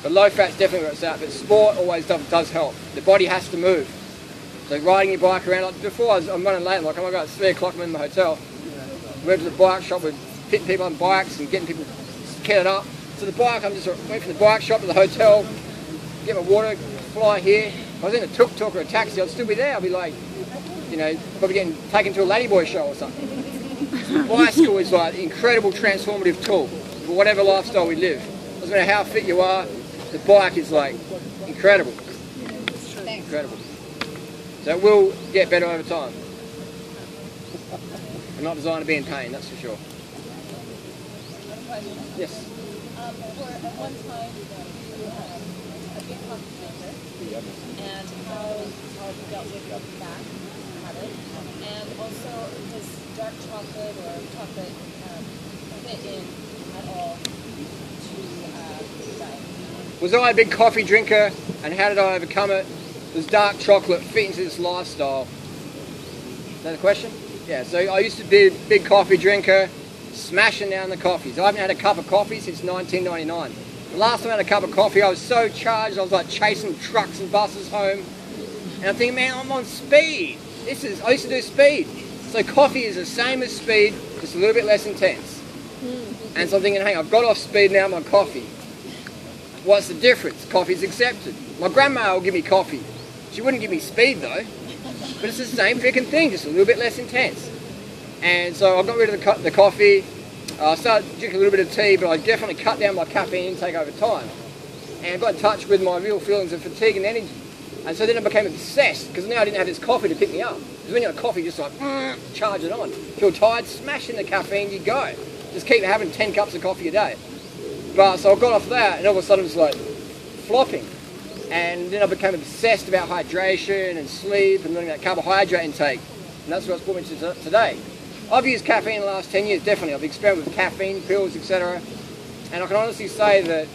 But low fat's definitely where it's at. But sport always does help. The body has to move. So riding your bike around, like before I'm running late, like oh my god, it's 3 o'clock, I'm in the hotel. Went to the bike shop with fitting people on bikes and getting people kitted up. So the bike, I'm just went from the bike shop to the hotel, get my water, fly here. If I was in a tuk-tuk or a taxi, I'd still be there. I'd be like, you know, probably getting taken to a Ladyboy show or something. Bicycle is like an incredible transformative tool for whatever lifestyle we live. Doesn't matter how fit you are, the bike is like incredible. Incredible. So it will get better over time. I'm not designed to be in pain, that's for sure. Yes? At one time, you had a big coffee drinker, and how you dealt with your back habit, and also does dark chocolate or chocolate fit in at all to your diet? Was I a big coffee drinker, and how did I overcome it? Does dark chocolate fit into this lifestyle? Is that the question? Yeah, so I used to be a big coffee drinker, smashing down the coffees. I haven't had a cup of coffee since 1999. The last time I had a cup of coffee, I was so charged, I was like chasing trucks and buses home. And I'm thinking, man, I'm on speed. I used to do speed. So coffee is the same as speed, just a little bit less intense. And so I'm thinking, hey, I've got off speed now, I'm on coffee. What's the difference? Coffee's accepted. My grandma will give me coffee. She wouldn't give me speed though. But it's the same freaking thing, just a little bit less intense. And so I got rid of the coffee. I started drinking a little bit of tea, but I definitely cut down my caffeine intake over time. And I got in touch with my real feelings of fatigue and energy. And so then I became obsessed, because now I didn't have this coffee to pick me up. Because when you're on coffee, just like, charge it on. Feel tired, smash in the caffeine, you go. Just keep having 10 cups of coffee a day. But so I got off that, and all of a sudden it was like flopping. And then I became obsessed about hydration and sleep and learning about carbohydrate intake. And that's what's brought me to today. I've used caffeine in the last 10 years, definitely. I've experimented with caffeine, pills, etc. And I can honestly say that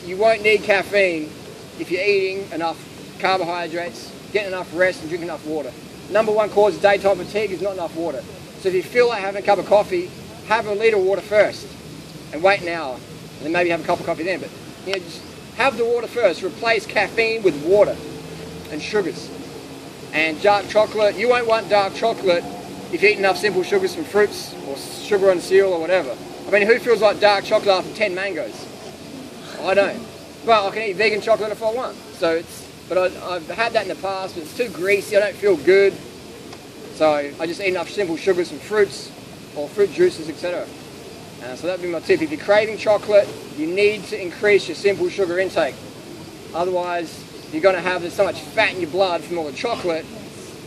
you won't need caffeine if you're eating enough carbohydrates, getting enough rest and drinking enough water. Number one cause of daytime fatigue is not enough water. So if you feel like having a cup of coffee, have a litre of water first and wait an hour. And then maybe have a cup of coffee then. But you know, just have the water first. Replace caffeine with water and sugars. And dark chocolate, you won't want dark chocolate if you eat enough simple sugars from fruits or sugar on cereal or whatever. I mean, who feels like dark chocolate after 10 mangoes? I don't. But I can eat vegan chocolate if I want. So but I've had that in the past, but it's too greasy, I don't feel good. So I just eat enough simple sugars from fruits or fruit juices, etc. So that would be my tip. If you're craving chocolate, you need to increase your simple sugar intake. Otherwise, you're going to have so much fat in your blood from all the chocolate,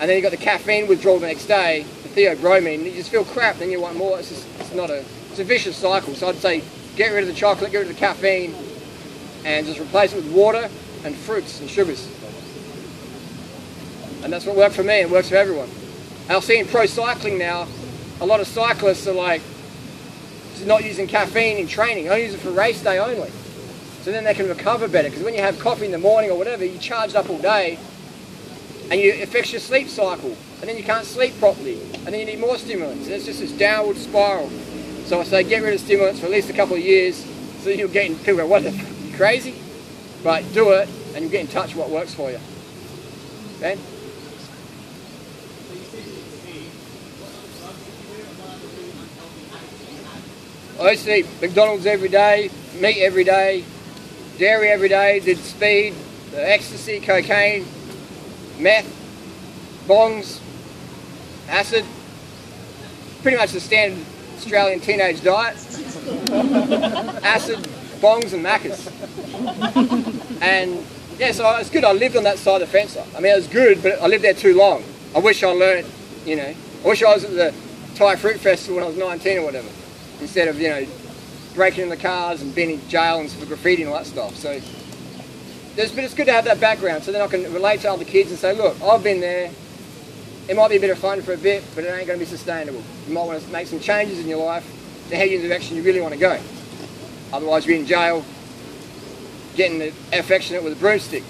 and then you've got the caffeine withdrawal the next day, the theobromine, you just feel crap, then you want more. It's a vicious cycle. So I'd say get rid of the chocolate, get rid of the caffeine, and just replace it with water and fruits and sugars. And that's what worked for me, and it works for everyone. And I'll see in pro cycling now, a lot of cyclists are like, not using caffeine in training, only use it for race day only. So then they can recover better, because when you have coffee in the morning or whatever, you're charged up all day, and it affects your sleep cycle, and then you can't sleep properly, and then you need more stimulants, and it's just this downward spiral. So I say get rid of stimulants for at least a couple of years, so you'll get in, people go, what the fuck, you crazy? But do it, and you'll get in touch with what works for you. Ben? I used to eat McDonald's every day, meat every day, dairy every day, did speed, ecstasy, cocaine, meth, bongs, acid, pretty much the standard Australian teenage diet. Acid, bongs and Maccas. And yeah, so it's good I lived on that side of the fence. I mean, it was good, but I lived there too long. I wish I learned, you know, I wish I was at the Thai Fruit Festival when I was 19 or whatever, instead of, you know, breaking in the cars and being in jail and for graffiti and all that stuff. So, but it's good to have that background, so then I can relate to other kids and say, look, I've been there. It might be a bit of fun for a bit, but it ain't going to be sustainable. You might want to make some changes in your life to head you in the direction you really want to go. Otherwise, you're in jail, getting affectionate with a broomstick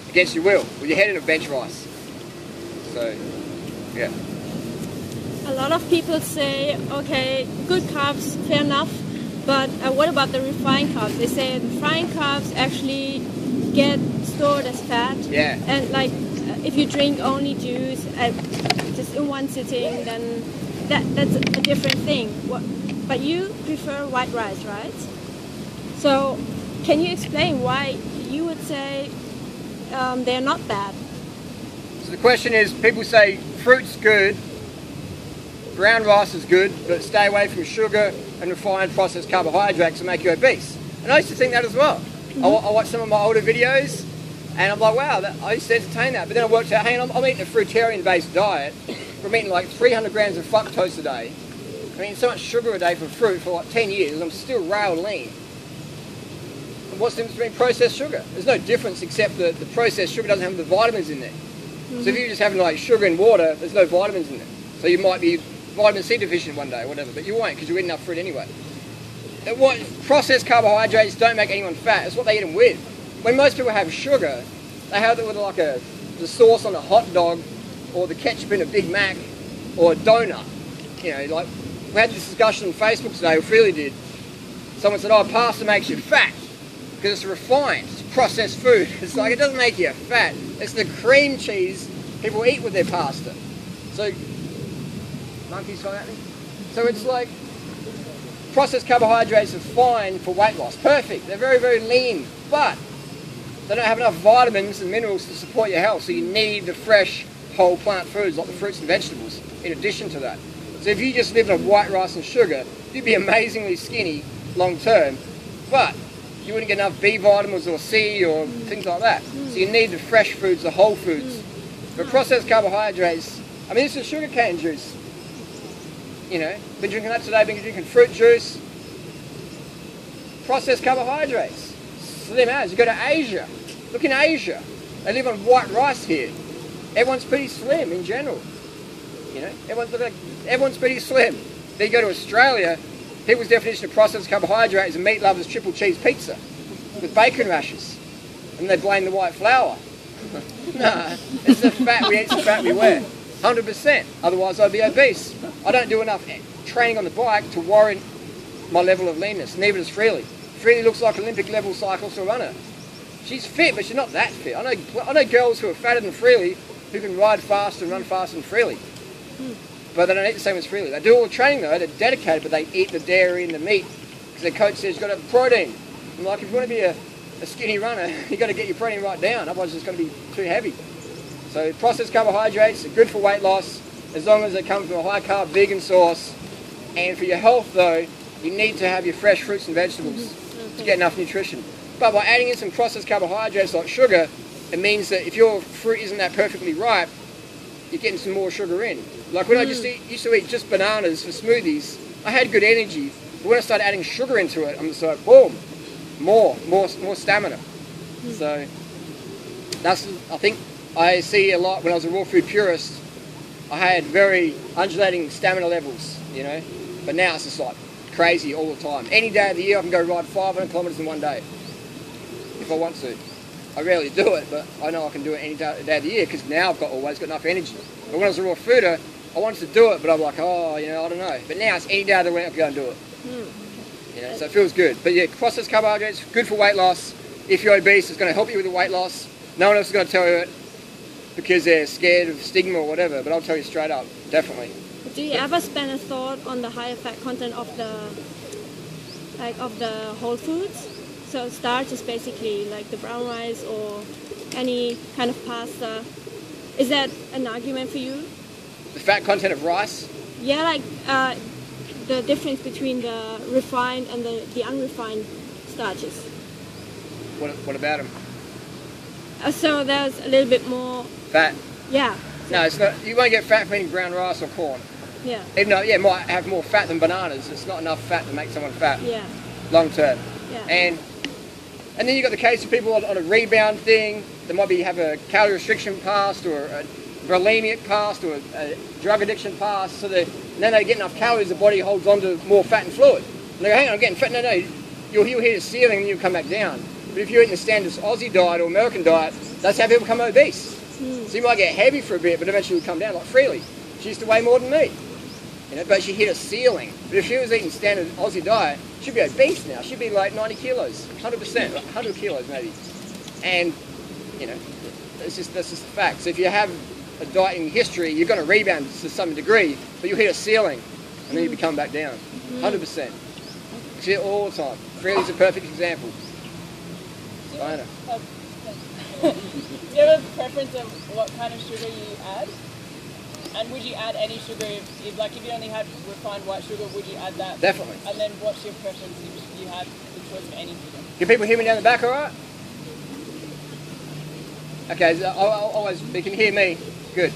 against your will, with your head in a bench vice. So, yeah. A lot of people say, okay, good carbs, fair enough, But what about the refined carbs? They say refined carbs actually get stored as fat. Yeah. And like if you drink only juice just in one sitting, then that's a different thing. But you prefer white rice, right? So can you explain why you would say they're not bad? So the question is, people say fruit's good, brown rice is good, but stay away from sugar and refined processed carbohydrates will make you obese. And I used to think that as well. Mm-hmm. I watched some of my older videos and I'm like, wow, I used to entertain that. But then I worked out, hey, I'm eating a fruitarian-based diet. I'm eating like 300 grams of fructose a day. I'm eating so much sugar a day from fruit for like 10 years. I'm still rail lean. And what's the difference between processed sugar? There's no difference except that the processed sugar doesn't have the vitamins in there. Mm-hmm. So if you're just having like sugar and water, there's no vitamins in there. So you might be vitamin C deficient one day or whatever, but you won't because you eat enough fruit anyway. What processed carbohydrates don't make anyone fat. It's what they eat them with. When most people have sugar, they have it with like the sauce on a hot dog or the ketchup in a Big Mac or a donut. You know, like we had this discussion on Facebook today, we really did. Someone said, oh, pasta makes you fat because it's refined, it's processed food. It's like, it doesn't make you fat. It's the cream cheese people eat with their pasta. So, monkeys flying at me? So it's like, processed carbohydrates are fine for weight loss. Perfect. They're very, very lean. But they don't have enough vitamins and minerals to support your health. So you need the fresh, whole plant foods like the fruits and vegetables in addition to that. So if you just lived on white rice and sugar, you'd be amazingly skinny long term. But you wouldn't get enough B vitamins or C or things like that. So you need the fresh foods, the whole foods. But processed carbohydrates, I mean, this is sugarcane juice. You know, been drinking that today, been drinking fruit juice. Processed carbohydrates. Slim as. You go to Asia. Look in Asia. They live on white rice here. Everyone's pretty slim in general. You know, everyone's pretty slim. Then you go to Australia, people's definition of processed carbohydrates and meat lovers triple cheese pizza with bacon rashes. And they blame the white flour. Nah, it's the fat we eat, it's the fat we wear. 100%. Otherwise I'd be obese. I don't do enough training on the bike to warrant my level of leanness. Neither does Freely. Freely looks like an Olympic level cyclist or runner. She's fit, but she's not that fit. I know girls who are fatter than Freely who can ride fast and run faster than Freely. But they don't eat the same as Freely. They do all the training though, they're dedicated, but they eat the dairy and the meat because their coach says you've got to have protein. I'm like, if you want to be a skinny runner, you've got to get your protein right down, otherwise it's going to be too heavy. So processed carbohydrates are good for weight loss as long as they come from a high carb vegan source. And for your health though, you need to have your fresh fruits and vegetables to get enough nutrition. But by adding in some processed carbohydrates like sugar, it means that if your fruit isn't that perfectly ripe, you're getting some more sugar in. Like when I used to eat just bananas for smoothies, I had good energy. But when I started adding sugar into it, I'm just like, boom, more stamina. So that's, I think, I see a lot when I was a raw food purist. I had very undulating stamina levels, you know, but now it's just like crazy all the time. Any day of the year I can go ride 500 kilometres in one day if I want to. I rarely do it, but I know I can do it any day of the year because now I've always got enough energy. But when I was a raw fooder, I wanted to do it, but I'm like, oh, you know, I don't know. But now it's any day of the week I can go and do it. You know, so it feels good. But yeah, processed carbohydrates, good for weight loss. If you're obese, it's going to help you with the weight loss. No one else is going to tell you it because they're scared of stigma or whatever, but I'll tell you straight up, definitely. Do you ever spend a thought on the higher fat content of the whole foods? So starch is basically like the brown rice or any kind of pasta. Is that an argument for you? The fat content of rice? Yeah, like the difference between the refined and the unrefined starches. What about them? So there's a little bit more fat. Yeah. No, it's not. You won't get fat from eating brown rice or corn. Yeah. Even though, yeah, it might have more fat than bananas. It's not enough fat to make someone fat. Yeah. Long term. Yeah. And then you got the case of people on a rebound thing. They might have a calorie restriction past or a bulimic past or a drug addiction past. So then they get enough calories, the body holds on to more fat and fluid. And they go, hang on, I'm getting fat. No, you'll hit a ceiling and you'll come back down. But if you're eating the standard Aussie diet or American diet, that's how people become obese. So you might get heavy for a bit, but eventually you'll come down like Freely. She used to weigh more than me. You know, but she hit a ceiling. But if she was eating standard Aussie diet, she'd be obese now. She'd be like 90 kilos, 100%, 100 kilos maybe. And, you know, that's just the fact. So if you have a dieting history, you're going to rebound to some degree, but you'll hit a ceiling, and then you come back down, 100%. You see it all the time. Freely's a perfect example. I know. Do you have a preference of what kind of sugar you add? And would you add any sugar if like if you only had refined white sugar, would you add that? Definitely. And then what's your preference if you had the choice of any sugar? Can people hear me down the back all right? Okay, so you can hear me. Good.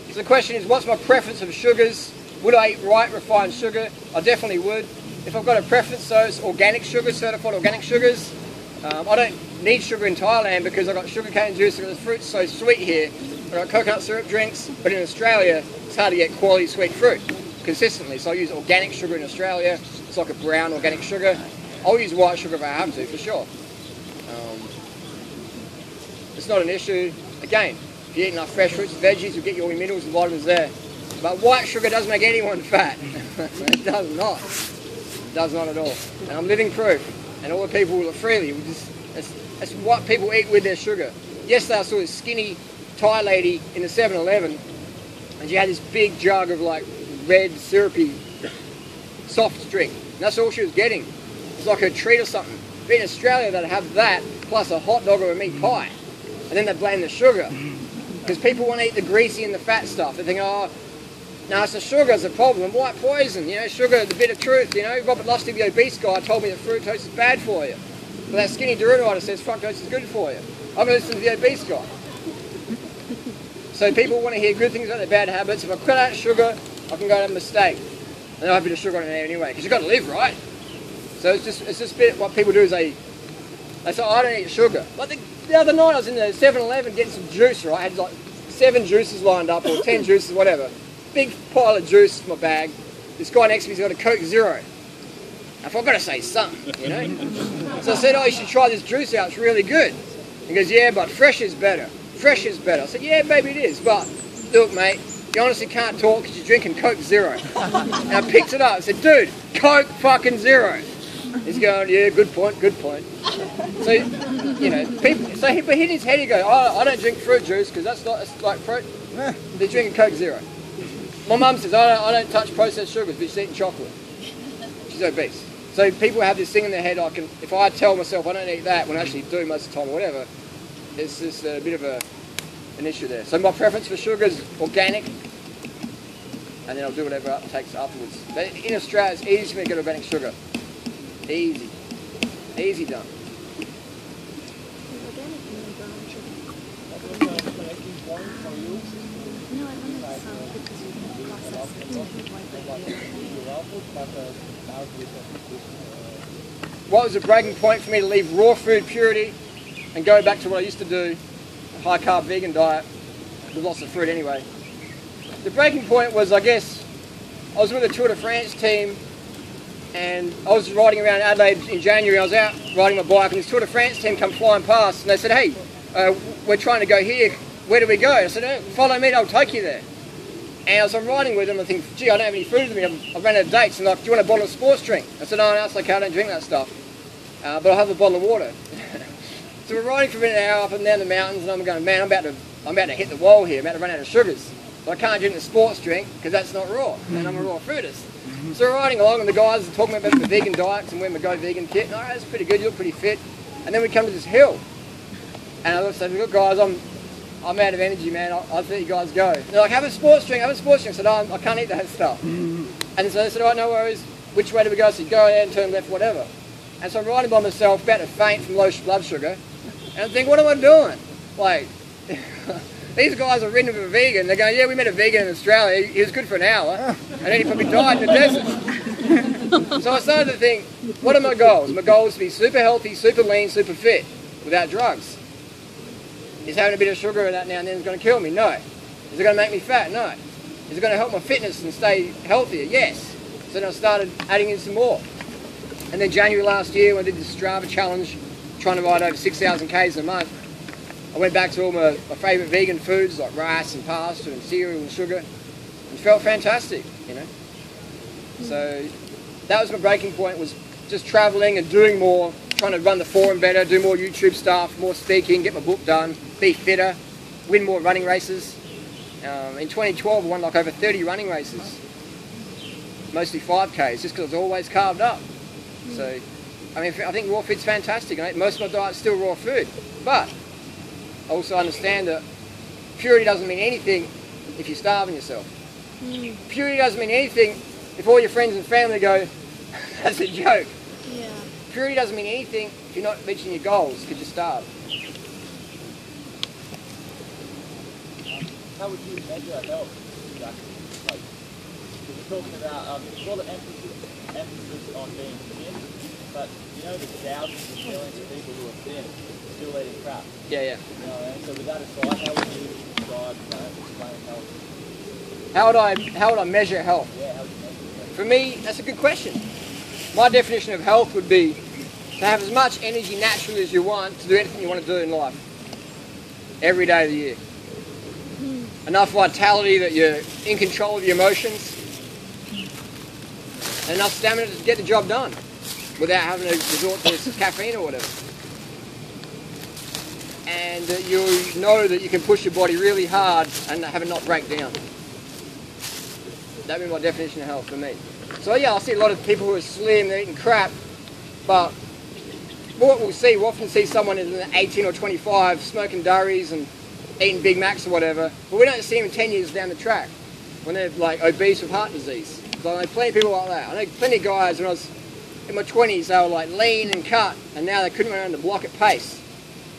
So the question is, what's my preference of sugars? Would I eat white refined sugar? I definitely would. If I've got a preference, so it's organic sugars, certified organic sugars. I don't need sugar in Thailand because I've got sugarcane juice, I've got the fruit's so sweet here. I've got coconut syrup drinks, but in Australia, it's hard to get quality sweet fruit consistently. So I use organic sugar in Australia. It's like a brown organic sugar. I'll use white sugar if I have to, for sure. It's not an issue. Again, if you eat enough fresh fruits and veggies, you'll get all your minerals and vitamins there. But white sugar doesn't make anyone fat. It does not. It does not at all. And I'm living proof. And all the people who are freely, that's what people eat with their sugar. Yesterday I saw this skinny Thai lady in the 7-Eleven, and she had this big jug of like red syrupy soft drink. And that's all she was getting. It's like a treat or something. But in Australia they'd have that plus a hot dog or a meat pie. And then they blame the sugar. Because people want to eat the greasy and the fat stuff. They think, oh, no, it's the sugar's the problem. White poison, you know, sugar, the bit of truth, you know. Robert Lustig, the obese guy, told me that fructose is bad for you. But that skinny DURIANRIDER says fructose is good for you. I'm going to listen to the obese guy. So people want to hear good things about their bad habits. If I cut out sugar, I can go and have a mistake. And I'll have a bit of sugar on it anyway, because you've got to live, right? So it's just a bit, what people do is they say, oh, I don't eat sugar. Like the other night I was in the 7-Eleven getting some juice, right? I had like 7 juices lined up, or 10 juices, whatever. Big pile of juice in my bag. This guy next to me's got a Coke Zero. I've got to say something, you know? So I said, oh, you should try this juice out, it's really good. He goes, yeah, but fresh is better. Fresh is better. I said, yeah, baby, it is, but look, mate, you honestly can't talk because you're drinking Coke Zero. And I picked it up and said, dude, Coke fucking Zero. He's going, yeah, good point, good point. So, you know, people, so he hit his head, he goes, oh, I don't drink fruit juice because that's not, it's like fruit. They're drinking Coke Zero. My mum says, I don't touch processed sugars, but she's eating chocolate. She's obese. So people have this thing in their head, if I tell myself I don't eat that, when I actually do most of the time or whatever, it's just a bit of an issue there. So my preference for sugar is organic, and then I'll do whatever it takes afterwards. But in Australia, it's easy for me to get organic sugar. Easy. Easy done. What was the breaking point for me to leave raw food purity and go back to what I used to do, a high carb vegan diet with lots of fruit anyway? The breaking point was, I guess, I was with a Tour de France team and I was riding around Adelaide in January. I was out riding my bike and this Tour de France team come flying past and they said, hey, we're trying to go here, where do we go? I said, follow me, I'll take you there. And as I'm riding with them, I think, gee, I don't have any food with me. I've ran out of dates. And like, do you want a bottle of sports drink? I said, no, it's okay, I don't drink that stuff. But I'll have a bottle of water. So we're riding for about an hour up and down the mountains, and I'm going, man, I'm about to hit the wall here. I'm about to run out of sugars. So I can't drink the sports drink because that's not raw, and I'm a raw foodist. So we're riding along, and the guys are talking about the vegan diets and when we go vegan kit. And, all right, that's pretty good. You look pretty fit. And then we come to this hill, and I said, look, guys, I'm out of energy, man. I'll let you guys go. And they're like, have a sports drink, have a sports drink. I said, no, I can't eat that stuff. And so they said, all right, no worries. Which way do we go? So you go there and turn left, whatever. And so I'm riding by myself, about to faint from low blood sugar. And I think, what am I doing? Like, these guys are ridden with a vegan. They're going, yeah, we met a vegan in Australia. He was good for an hour. And then he probably died in the desert. So I started to think, what are my goals? My goal is to be super healthy, super lean, super fit, without drugs. Is having a bit of sugar in that now and then going to kill me? No. Is it going to make me fat? No. Is it going to help my fitness and stay healthier? Yes. So then I started adding in some more. And then January last year, when I did the Strava challenge, trying to ride over 6,000 Ks a month, I went back to all my favourite vegan foods like rice and pasta and cereal and sugar, and felt fantastic, you know. So that was my breaking point, was just traveling and doing more, trying to run the forum better, do more YouTube stuff, more speaking, get my book done, be fitter, win more running races. In 2012 I won like over 30 running races, mostly 5Ks, just because I was always carved up. So I mean, I think raw food's fantastic. Most of my diet's still raw food, but I also understand that purity doesn't mean anything if you're starving yourself. Purity doesn't mean anything if all your friends and family go, that's a joke. Yeah. Purity doesn't mean anything if you're not reaching your goals because you're starved. How would you measure health? Exactly. Like, we're talking about, there's a lot of emphasis on being thin, but you know there's thousands of millions of people who are thin, still eating crap. Yeah. You know, and so with that aside, how would you describe, explain health? How would I measure health? Yeah, how would you measure health? For me, that's a good question. My definition of health would be to have as much energy naturally as you want to do anything you want to do in life. Every day of the year. Enough vitality that you're in control of your emotions. And enough stamina to get the job done without having to resort to caffeine or whatever. And you know that you can push your body really hard and have it not break down. That would be my definition of health for me. So yeah, I see a lot of people who are slim, they're eating crap, but what we'll often see someone in 18 or 25 smoking durries and eating Big Macs or whatever, but we don't see them 10 years down the track when they're like obese with heart disease. So I know plenty of people like that. I know plenty of guys when I was in my 20s, they were like lean and cut, and now they couldn't run around the block at pace.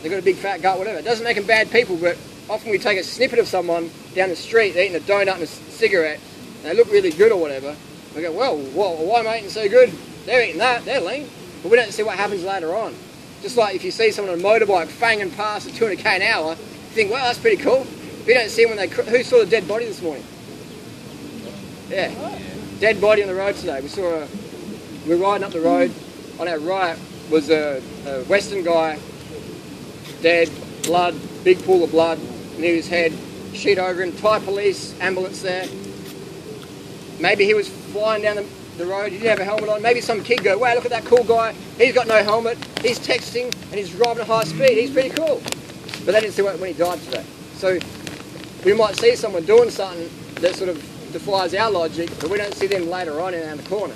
They've got a big fat gut, whatever. It doesn't make them bad people, but often we take a snippet of someone down the street, they're eating a donut and a cigarette, and they look really good or whatever. We go, well, why am I eating so good? They're eating that, they're lean. But we don't see what happens later on. Just like if you see someone on a motorbike fanging past at 200k an hour, you think, well, that's pretty cool. But you don't see them when who saw the dead body this morning? Yeah. Dead body on the road today. We were riding up the road. On our right was a Western guy, dead, blood, big pool of blood near his head, sheet over him, Thai police, ambulance there. Maybe he was flying down the road, he didn't have a helmet on. Maybe some kid go, wow, look at that cool guy, he's got no helmet, he's texting and he's driving at high speed, he's pretty cool. But they didn't see when he died today. So we might see someone doing something that sort of defies our logic, but we don't see them later on around the corner.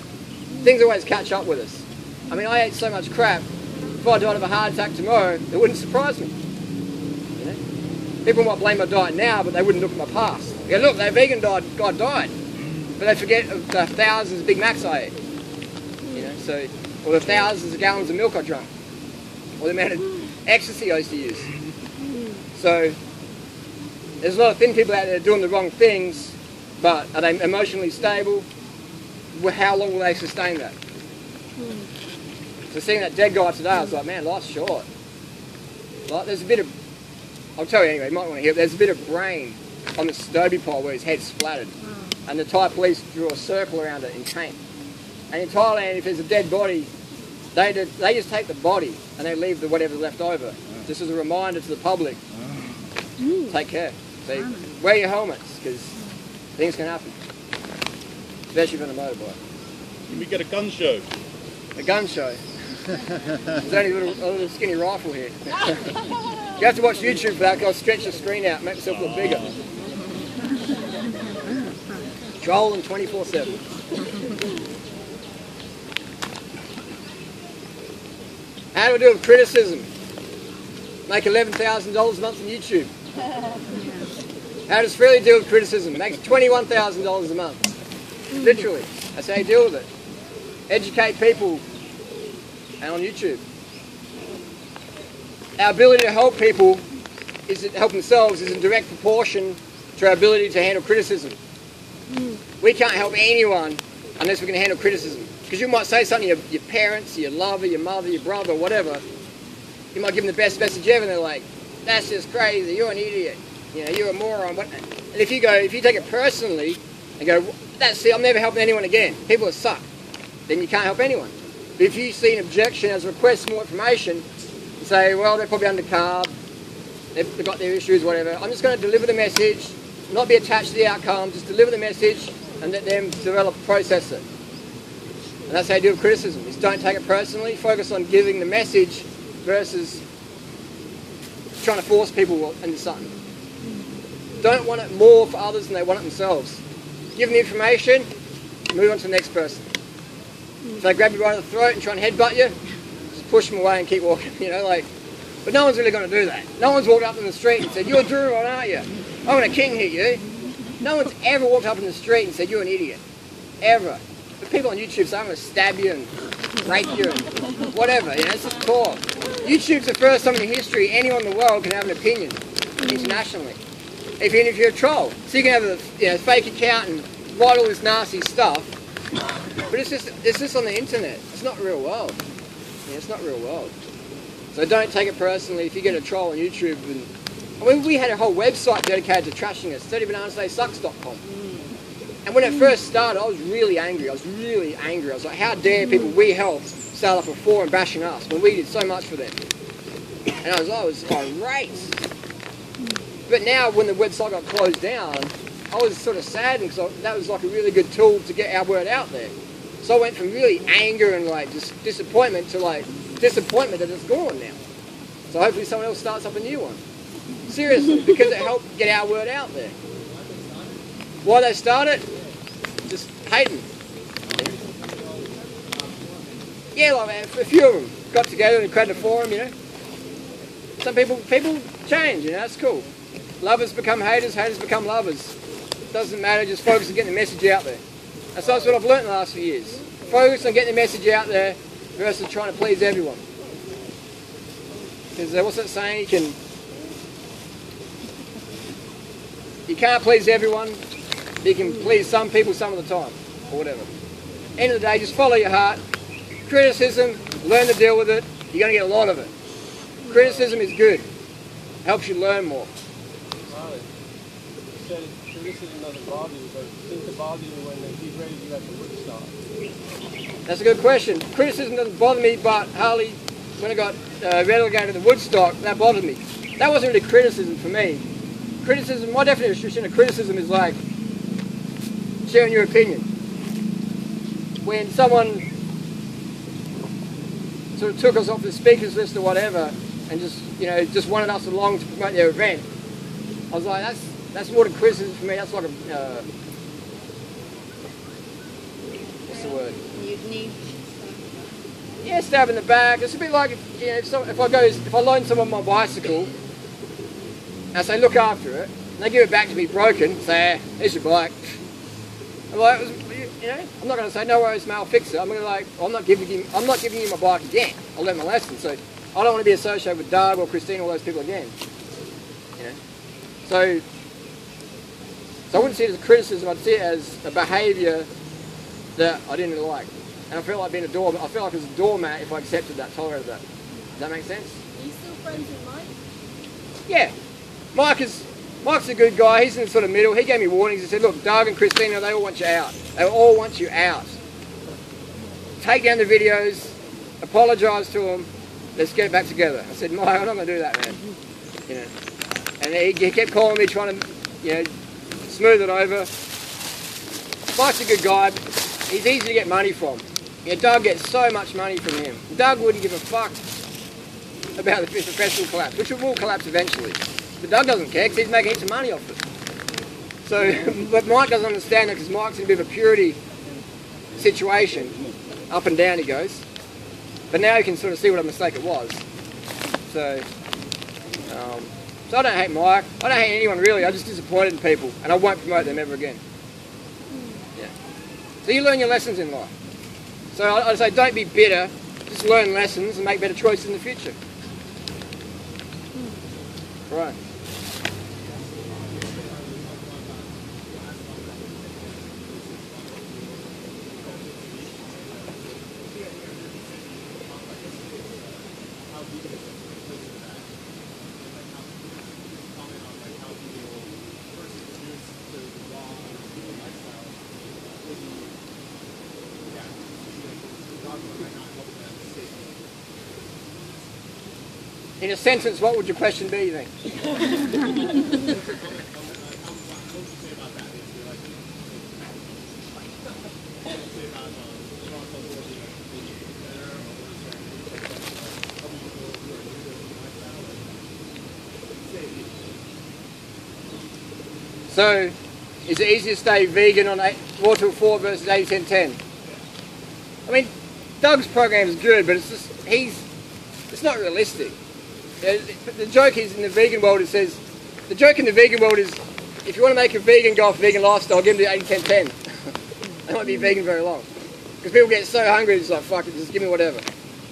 Things always catch up with us. I mean, I ate so much crap, if I died of a heart attack tomorrow, it wouldn't surprise me. You know? People might blame my diet now, but they wouldn't look at my past. They go, look, that vegan guy died. But they forget of the thousands of Big Macs I ate. You know, so, or the thousands of gallons of milk I drank. Or the amount of ecstasy I used to use. So, there's a lot of thin people out there doing the wrong things, but are they emotionally stable? How long will they sustain that? So seeing that dead guy today, I was like, man, life's short. Like, there's a bit of, I'll tell you anyway, you might want to hear it, there's a bit of brain on the Stobie pole where his head's splattered. And the Thai police drew a circle around it in Chiang. And in Thailand, if there's a dead body, they just take the body and they leave whatever's left over. Just as a reminder to the public, take care. So wear your helmets, because things can happen. Especially on a motorbike. Can we get a gun show? A gun show? There's only a little skinny rifle here. You have to watch YouTube for that, because I'll stretch the screen out and make myself look bigger. Trolling 24/7. How do I deal with criticism? Make $11,000 a month on YouTube. How does Freely deal with criticism? Makes $21,000 a month. Literally. That's how you deal with it. Educate people and on YouTube. Our ability to help people, help themselves, is in direct proportion to our ability to handle criticism. We can't help anyone unless we can handle criticism. Because you might say something to your parents, your lover, your mother, your brother, whatever. You might give them the best message ever and they're like, that's just crazy, you're an idiot, you know, you're a moron. And if you take it personally and go, that's it, I'm never helping anyone again, people are suck, then you can't help anyone. But if you see an objection as a request for more information, and say, well, they're probably undercarb, they've got their issues, whatever, I'm just going to deliver the message, not be attached to the outcome, just deliver the message and let them develop, process it. And that's how you deal with criticism. Is don't take it personally. Focus on giving the message versus trying to force people into something. Don't want it more for others than they want it themselves. Give them the information, move on to the next person. If they grab you right on the throat and try and headbutt you, just push them away and keep walking, you know, like. But no one's really going to do that. No one's walked up in the street and said, "You're a Duran, aren't you? I'm going to king hit you." No one's ever walked up in the street and said, "You're an idiot." Ever. But people on YouTube say, "I'm going to stab you and rape you and whatever." You know, it's just talk. YouTube's the first time in history anyone in the world can have an opinion internationally. Even if you're a troll. So you can have a fake account and write all this nasty stuff. But it's just on the internet. It's not real world. Yeah, it's not real world. So don't take it personally if you get a troll on YouTube. We had a whole website dedicated to trashing us, 30bananasdaysucks.com. And when it first started, I was really angry. I was like, how dare people we helped start up a forum bashing us when we did so much for them. And I was irate. But now when the website got closed down, I was sort of saddened because that was like a really good tool to get our word out there. So I went from really anger and like just disappointment to like disappointment that it's gone now. So hopefully someone else starts up a new one. Seriously, because it helped get our word out there. Why they started? Just hating. Yeah, like a few of them got together and created a forum, you know. Some people change, you know, that's cool. Lovers become haters, haters become lovers. Doesn't matter, just focus on getting the message out there. And so that's what I've learned in the last few years. Focus on getting the message out there versus trying to please everyone. Because what's that saying? You can't please everyone. You can please some people some of the time, or whatever. End of the day, just follow your heart. Criticism, learn to deal with it. You're going to get a lot of it. Criticism is good. Helps you learn more. Charlie, you said criticism doesn't bother you, but it seems to bother you when they degrade you at the Woodstock. That's a good question. Criticism doesn't bother me, but Harley, when I got relegated to the Woodstock, that bothered me. That wasn't really criticism for me. Criticism, my definition of criticism is like sharing your opinion. When someone sort of took us off the speakers list or whatever, and just wanted us along to promote their event, I was like, that's more than criticism for me. That's like a what's the word? Mutiny. Yeah, stab in the back. It's a bit like if I loan someone my bicycle, and I say look after it, and they give it back to me broken, say, here's your bike. I'm like, I'm not going to say no worries, mate, I'll fix it. I'm going to like, I'm not giving you my bike again. I learned my lesson, so I don't want to be associated with Doug or Christine or all those people again. You know, so I wouldn't see it as a criticism. I'd see it as a behaviour that I didn't really like, and I felt like being a doormat. I felt like I was a doormat if I accepted that, tolerated that. Does that make sense? Are you still friends with Mike? Yeah, Mike's a good guy. He's in the sort of middle. He gave me warnings. He said, look, Doug and Christina, they all want you out. They all want you out. Take down the videos, apologise to them, let's get it back together. I said, Mike, I'm not going to do that, man. You know. And he kept calling me, trying to, smooth it over. Mike's a good guy. He's easy to get money from. Doug gets so much money from him. Doug wouldn't give a fuck about the professional collapse, which it will collapse eventually. But Doug doesn't care because he's making heaps of money off it. So, but Mike doesn't understand that because Mike's in a bit of a purity situation. Up and down he goes. But now you can sort of see what a mistake it was. So I don't hate Mike. I don't hate anyone really. I'm just disappointed in people, and I won't promote them ever again. Yeah. So you learn your lessons in life. So I'd say don't be bitter. Just learn lessons and make better choices in the future. Right. In a sentence, what would your question be, you think? So, is it easier to stay vegan on RawTill4 versus 80-10-10? I mean, Doug's program is good, but it's just, it's not realistic. The joke is in the vegan world, the joke in the vegan world is, if you want to make a vegan go off vegan lifestyle, give them the 80-10-10. They won't be vegan very long. Because people get so hungry, it's like, fuck it, just give me whatever.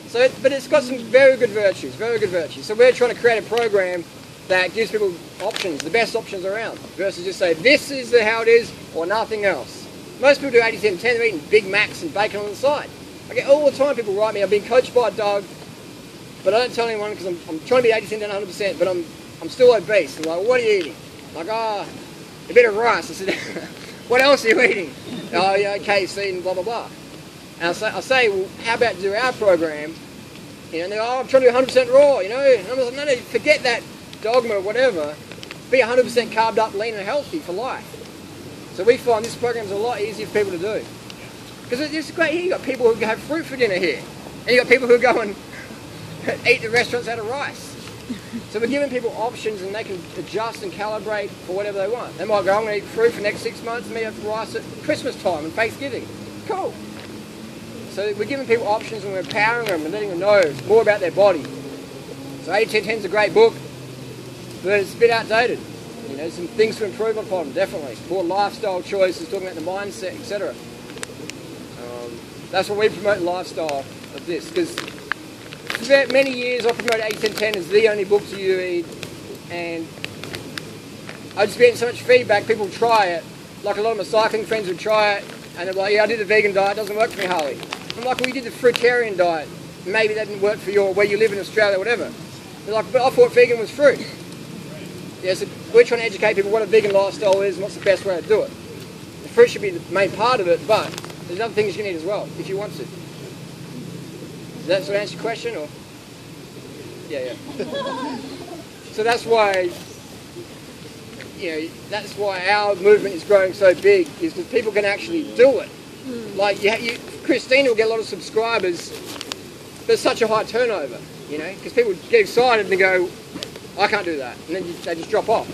So, but it's got some very good virtues, very good virtues. So we're trying to create a program that gives people options, the best options around, versus just say, this is how it is, or nothing else. Most people do 80-10-10, they're eating Big Macs and bacon on the side. I get all the time people write me, I've been coached by Doug, but I don't tell anyone because I'm trying to be 80-10 down 100%, but I'm still obese. I'm like, what are you eating? I'm like, a bit of rice. I said, what else are you eating? Oh, yeah, KFC and blah, blah, blah. And I say, well, how about do our program? You know, and they're, oh, I'm trying to do 100% raw, you know. And I'm like, no, forget that dogma or whatever. Be 100% carved up, lean and healthy for life. So we find this program is a lot easier for people to do. Because it's great here. You've got people who have fruit for dinner here. And you've got people who go and eat the restaurants out of rice. So we're giving people options and they can adjust and calibrate for whatever they want. They might go, I'm going to eat fruit for the next 6 months and me have rice at Christmas time and Thanksgiving. Cool. So we're giving people options and we're empowering them and letting them know more about their body. So 80-10-10 is a great book, but it's a bit outdated. You know, some things to improve upon, definitely. More lifestyle choices, talking about the mindset, etc. That's what we promote, lifestyle of this, because for many years I promoted 80-10-10 as the only book to read, and I just getting so much feedback. People try it, like a lot of my cycling friends would try it, and they're like, yeah, I did the vegan diet, it doesn't work for me, Harley. I'm like, well, you did the fruitarian diet, maybe that didn't work for where you live in Australia, whatever. They're like, but I thought vegan was fruit. Yeah, so we're trying to educate people what a vegan lifestyle is and what's the best way to do it. The fruit should be the main part of it, but there's other things you can eat as well, if you want to. Does that sort of answer your question, or? Yeah. So that's why, you know, that's why our movement is growing so big, is because people can actually do it. Like, Christina will get a lot of subscribers, but there's such a high turnover, you know, because people get excited and go, I can't do that, and then they just drop off.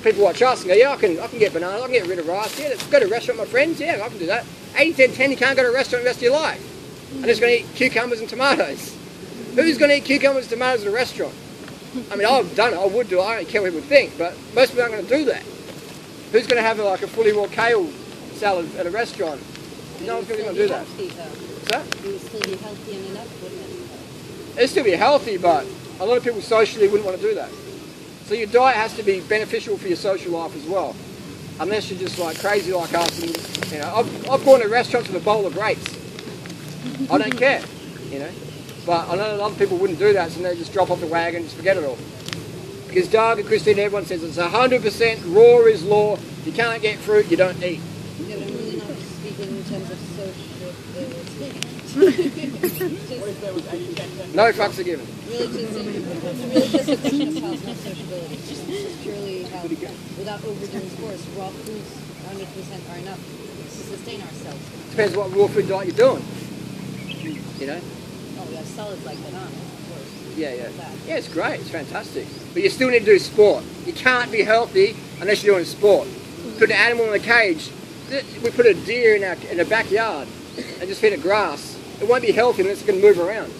People watch us and go, yeah, I can get bananas, I can get rid of rice, yeah, let's go to a restaurant with my friends, yeah, I can do that. 80-10-10, you can't go to a restaurant the rest of your life. I'm just going to eat cucumbers and tomatoes. Who's going to eat cucumbers and tomatoes at a restaurant? I mean, I've done it, I would do it, I don't care what people think, but most people aren't going to do that. Who's going to have like a fully raw kale salad at a restaurant? No one's going to do that. What's that? It would still be healthy and enough, wouldn't it? It'd still be healthy, but a lot of people socially wouldn't want to do that. So your diet has to be beneficial for your social life as well. Unless you're just like crazy like us, and you know, I've gone to restaurants with a bowl of grapes. I don't care, you know. But I know a lot of people wouldn't do that, so they just drop off the wagon and just forget it all. Because Doug and Christine, everyone says it's 100% raw is law. If you can't get fruit, you don't eat. Yeah, but I'm really not speaking in terms of social No fucks are given. Really just a question of health, not sociability. It's just purely health. Without overdoing sports, raw foods 100% are enough to sustain ourselves. Depends what raw food diet you're doing. You know? Oh, we have solids like bananas, of course. Yeah. Yeah, it's great. It's fantastic. But you still need to do sport. You can't be healthy unless you're doing sport. Put an animal in a cage. We put a deer in a backyard and just feed it grass. It won't be healthy unless it's going to move around.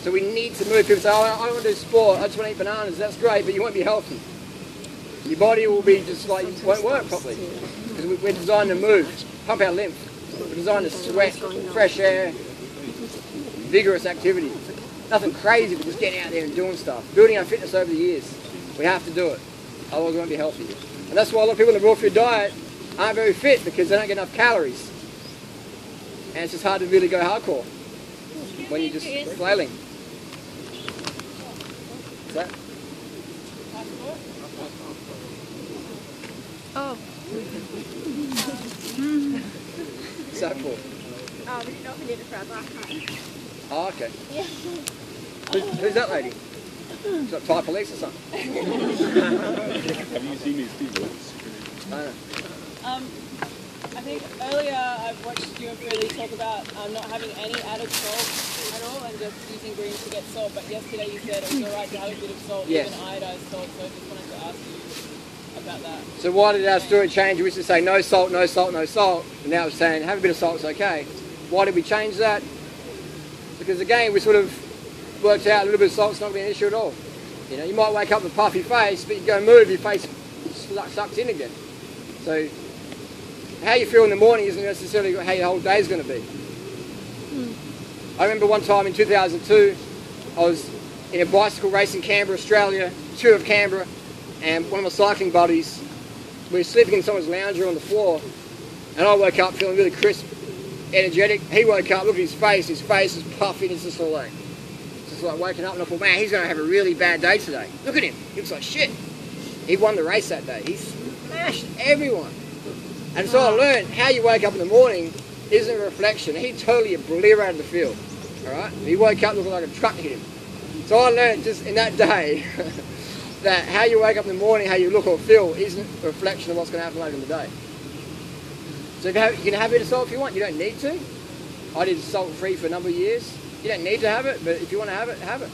So we need to move. People say, oh, I don't want to do sport, I just want to eat bananas. That's great, but you won't be healthy. Your body will be just like, it won't work properly. Because we're designed to move, pump our lymph. We're designed to sweat, fresh air, vigorous activity. Nothing crazy, but just getting out there and doing stuff. Building our fitness over the years. We have to do it. Otherwise we won't be healthy. And that's why a lot of people in the raw food diet aren't very fit, because they don't get enough calories. And it's just hard to really go hardcore when you're just flailing. What's that? Oh. What's that for? Oh, we didn't know if we needed for our last time. Oh, okay. Yeah. Who's that lady? She's got Thai police or something? Have you seen these people? I don't know. I think earlier I've watched you and Freely talk about not having any added salt at all and just using greens to get salt, but yesterday you said it was alright to have a bit of salt, Yes. even iodized salt, so I just wanted to ask you about that. So why did our story change? We used to say no salt, no salt, no salt, and now we're saying have a bit of salt, it's okay. Why did we change that? Because again, we sort of worked out a little bit of salt's not going to be an issue at all. You know, you might wake up with a puffy face, but you go move, your face sucks in again. So how you feel in the morning isn't necessarily how your whole day is going to be. I remember one time in 2002, I was in a bicycle race in Canberra, Australia, tour of Canberra, and one of my cycling buddies, we were sleeping in someone's lounger on the floor, and I woke up feeling really crisp, energetic. He woke up, looked at his face is puffy, and it's just like waking up, and I thought, man, he's going to have a really bad day today. Look at him, he looks like shit. He won the race that day. He smashed everyone. And so I learned how you wake up in the morning isn't a reflection. He totally obliterated the field. Alright? He woke up looking like a truck hit him. So I learned just in that day that how you wake up in the morning, how you look or feel isn't a reflection of what's going to happen later in the day. So you can have a bit of salt if you want. You don't need to. I did salt-free for a number of years. You don't need to have it, but if you want to have it, have it.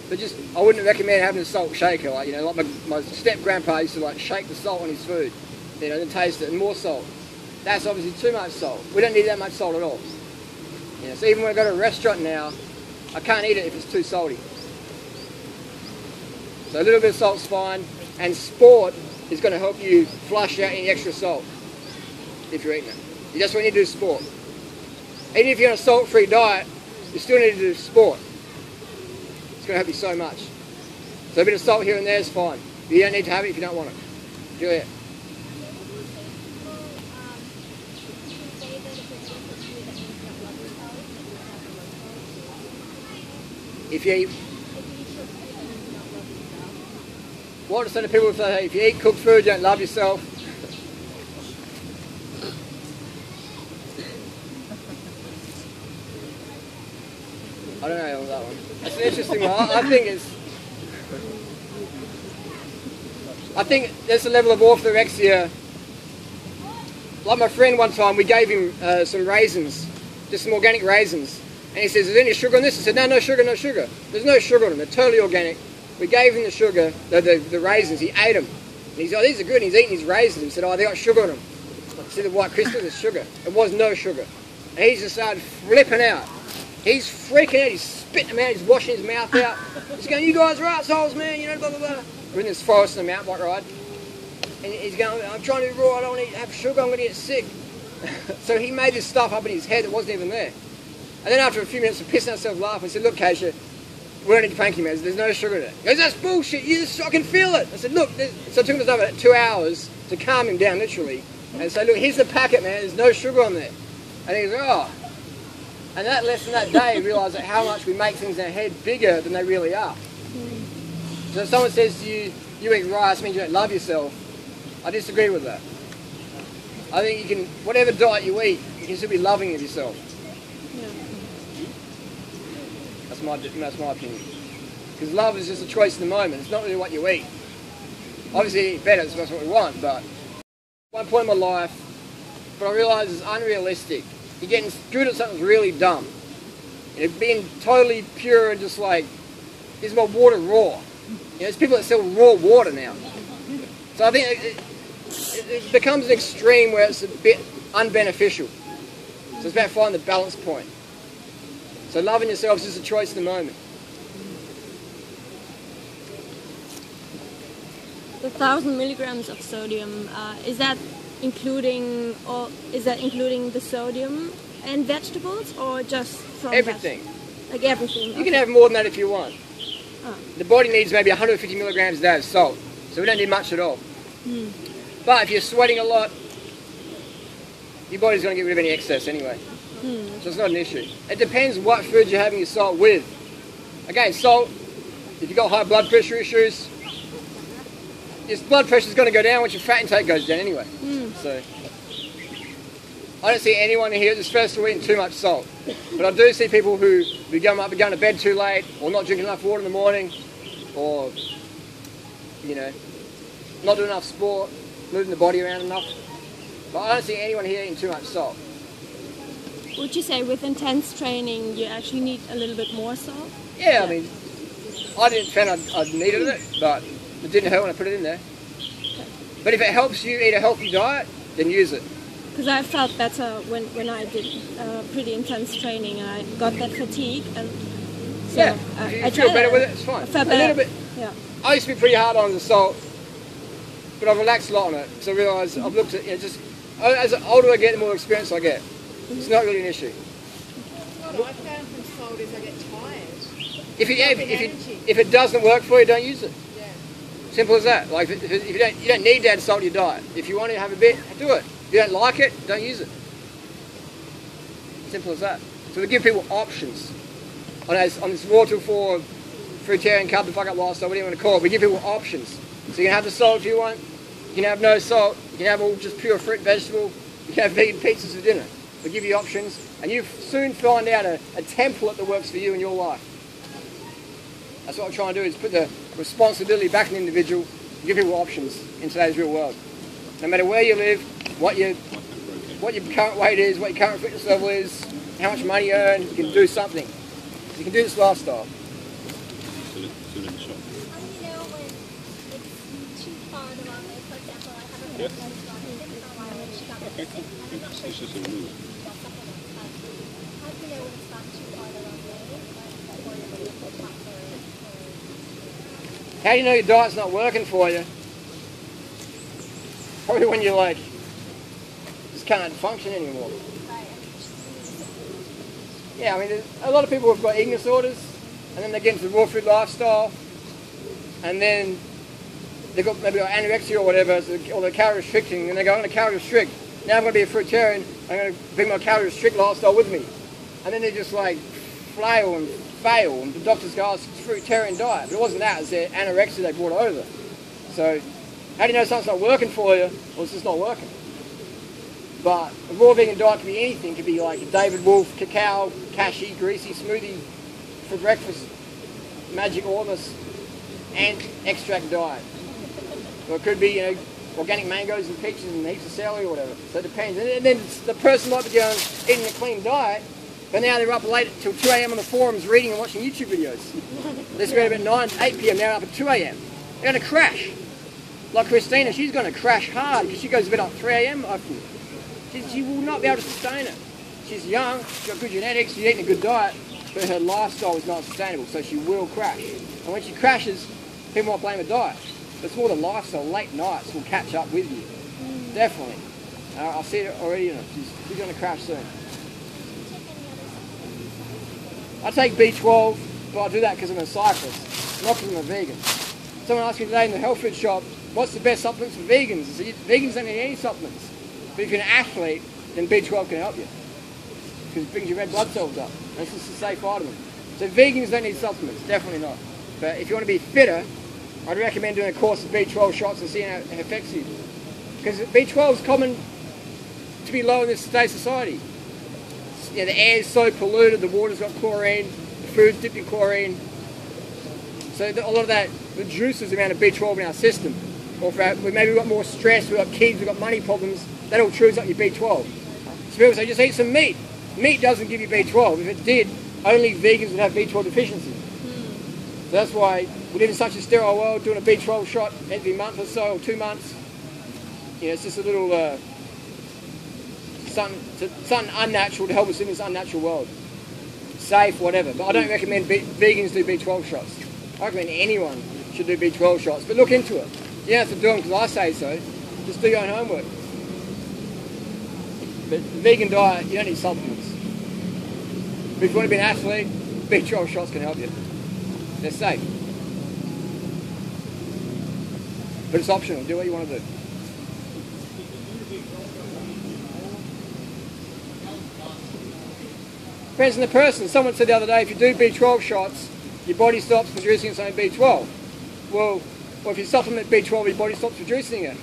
But just, I wouldn't recommend having a salt shaker. Like, you know, like my step-grandpa used to like shake the salt on his food, you know, then taste it, and more salt. That's obviously too much salt. We don't need that much salt at all. You know, so even when I go to a restaurant now, I can't eat it if it's too salty. So a little bit of salt's fine, and sport is going to help you flush out any extra salt if you're eating it. You just want to do sport. Even if you're on a salt-free diet, you still need to do sport. It's going to help you so much. So a bit of salt here and there is fine. You don't need to have it if you don't want it. Julia. If you eat, what do people say? If you eat cooked food, you don't love yourself. I don't know on that one. That's an interesting one. I think there's a level of orthorexia. Like my friend one time, we gave him some raisins, just some organic raisins. And he says, is there any sugar in this? I said, no, no sugar, no sugar. There's no sugar in them. They're totally organic. We gave him the sugar, the raisins. He ate them. And he said, oh, these are good. And he's eating his raisins. He said, oh, they got sugar in them. See the white crystals? There's sugar. It was no sugar. And he just started flipping out. He's freaking out. He's spitting them out. He's washing his mouth out. He's going, you guys are assholes, man. You know, blah, blah, blah. We're in this forest in the mountain bike ride. And he's going, I'm trying to be raw. I don't want to have sugar. I'm going to get sick. So he made this stuff up in his head that wasn't even there. And then after a few minutes of pissing ourselves laughing, I said, look, Keisha, we don't need to panic you, man. There's no sugar in it. He goes, that's bullshit. I can feel it. I said, look. So it took us over 2 hours to calm him down, literally. And say, look, here's the packet, man. There's no sugar on there. And he goes, oh. And that lesson that day, realised that how much we make things in our head bigger than they really are. So if someone says to you, you eat rice means you don't love yourself, I disagree with that. I think you can, whatever diet you eat, you can still be loving of yourself. That's my opinion. Because love is just a choice in the moment. It's not really what you eat. Obviously, you eat better, so that's what we want, but one point in my life, but I realised it's unrealistic. You're getting good at something that's really dumb. And being totally pure and just like, is my water raw? You know, there's people that sell raw water now. So I think it becomes an extreme where it's a bit unbeneficial. So it's about finding the balance point. So loving yourself is just a choice in the moment. The 1,000 milligrams of sodium, is that including the sodium and vegetables, or just from everything? Like everything. You can have more than that if you want. Oh. The body needs maybe 150 milligrams a day of salt, so we don't need much at all. But if you're sweating a lot, your body's going to get rid of any excess anyway. So it's not an issue. It depends what food you're having your salt with. Again, salt, if you've got high blood pressure issues, your blood pressure is going to go down once your fat intake goes down anyway. So I don't see anyone here at this festival eating too much salt. But I do see people who might be going to bed too late, or not drinking enough water in the morning, or, you know, not doing enough sport, moving the body around enough. But I don't see anyone here eating too much salt. Would you say with intense training you actually need a little bit more salt? Yeah, I mean, I didn't find I needed it, but it didn't hurt when I put it in there. Okay. But if it helps you eat a healthy diet, then use it. Because I felt better when I did pretty intense training and I got that fatigue. And so Yeah, if you feel better with it, it's fine. I felt A better. little bit. Yeah. I used to be pretty hard on the salt, but I've relaxed a lot on it. So I realise I've looked at, just as the older I get, the more experience I get. It's not really an issue. What I found from salt is I get tired. If it doesn't work for you, don't use it. Yeah. Simple as that. Like if you don't need to add salt to your diet. If you want to have a bit, do it. If you don't like it, don't use it. Simple as that. So we give people options on this RawTill4 fruitarian carb to fuck up lifestyle, whatever you want to call it. We give people options. So you can have the salt if you want. You can have no salt. You can have all just pure fruit and vegetable. You can have vegan pizzas for dinner. We give you options, and you soon find out a template that works for you in your life. That's what I'm trying to do, is put the responsibility back in the individual and give people options in today's real world. No matter where you live, what your current weight is, what your current fitness level is, how much money you earn, you can do something. You can do this lifestyle. Still in the shop. You know, when it's too far the wrong way, for example, I have a friend who's got it for a while and she got it sick, and I'm not sure It's she just a rule. got supplements, but how do you know when it's gone too far the wrong way, or you're going to put top or How do you know your diet's not working for you? Probably when you're like, just can't function anymore. Yeah, I mean, a lot of people have got eating disorders, and then they get into the raw food lifestyle, and then they've got maybe anorexia or whatever, or they're calorie restricting, and they go, I'm going to calorie restrict. Now I'm going to be a fruitarian, I'm going to bring my calorie restrict lifestyle with me. And then they just like flail and fail, and the doctors go, oh, it's a fruitarian diet. But it wasn't that, it's their anorexia they brought over. So, how do you know something's not working for you? Well, it's just not working. But a raw vegan diet can be anything. It could be like a David Wolf, cacao, cashew, greasy smoothie for breakfast, magic ormus, and extract diet. Or it could be, organic mangoes and peaches and heaps of celery or whatever. So it depends. And then the person might be going eating a clean diet, but now they're up late till 2 a.m. on the forums reading and watching YouTube videos. This is about 9, 8 p.m. now up at 2 a.m. They're going to crash. Like Christina, she's going to crash hard because she goes to bed at 3 a.m. often. She will not be able to sustain it. She's young, she's got good genetics, she's eating a good diet, but her lifestyle is not sustainable, so she will crash. And when she crashes, people might blame the diet. But it's more the lifestyle. Late nights will catch up with you. Definitely. I see it already. She's going to crash soon. I take B12, but I do that because I'm a cyclist, not because I'm a vegan. Someone asked me today in the health food shop, what's the best supplements for vegans? I said, vegans don't need any supplements. But if you're an athlete, then B12 can help you. Because it brings your red blood cells up. And it's just a safe vitamin. So vegans don't need supplements, definitely not. But if you want to be fitter, I'd recommend doing a course of B12 shots and seeing how it affects you. Because B12 is common to be low in this today's society. The air is so polluted, the water's got chlorine, the food's dipped in chlorine. So a lot of that reduces the amount of B12 in our system. Or maybe we've got more stress, we've got kids, we've got money problems, that all chews up your B12. So people say, just eat some meat. Meat doesn't give you B12. If it did, only vegans would have B12 deficiency. So that's why we live in such a sterile world, doing a B12 shot every month or so, or 2 months. It's just a little something unnatural to help us in this unnatural world. Safe, whatever. But I don't recommend vegans do B12 shots. I recommend anyone should do B12 shots. But look into it. You don't have to do them because I say so. Just do your own homework. But the vegan diet, you don't need supplements. But if you want to be an athlete, B12 shots can help you. They're safe. But it's optional. Do what you want to do. Depends on the person. Someone said the other day, if you do B12 shots, your body stops producing its own B12. Well, if you supplement B12, your body stops producing it.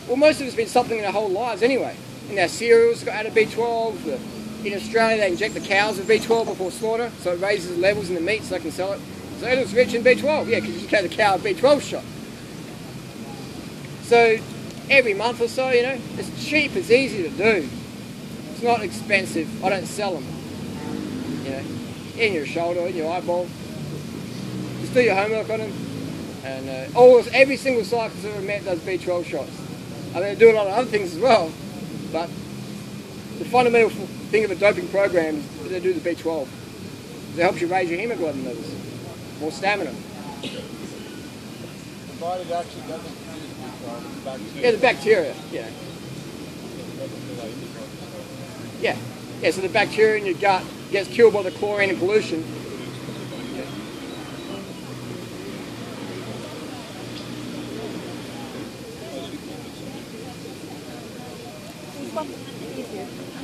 Well, most of us have been supplementing our whole lives anyway. In our cereals, got added B12. In Australia, they inject the cows with B12 before slaughter, so it raises the levels in the meat so they can sell it. So it looks rich in B12, yeah, because you gave the cow a B12 shot. So every month or so, it's cheap, it's easy to do. It's not expensive. I don't sell them. In your shoulder, in your eyeball. Just do your homework on them. And every single cyclist I've ever met does B12 shots. I mean, they do a lot of other things as well, but the fundamental thing of a doping program is they do the B12. It helps you raise your hemoglobin levels, more stamina. The body actually doesn't produce B12, it's bacteria. Yeah, the bacteria, yeah. Yeah, yeah, so the bacteria in your gut gets killed by the chlorine and pollution.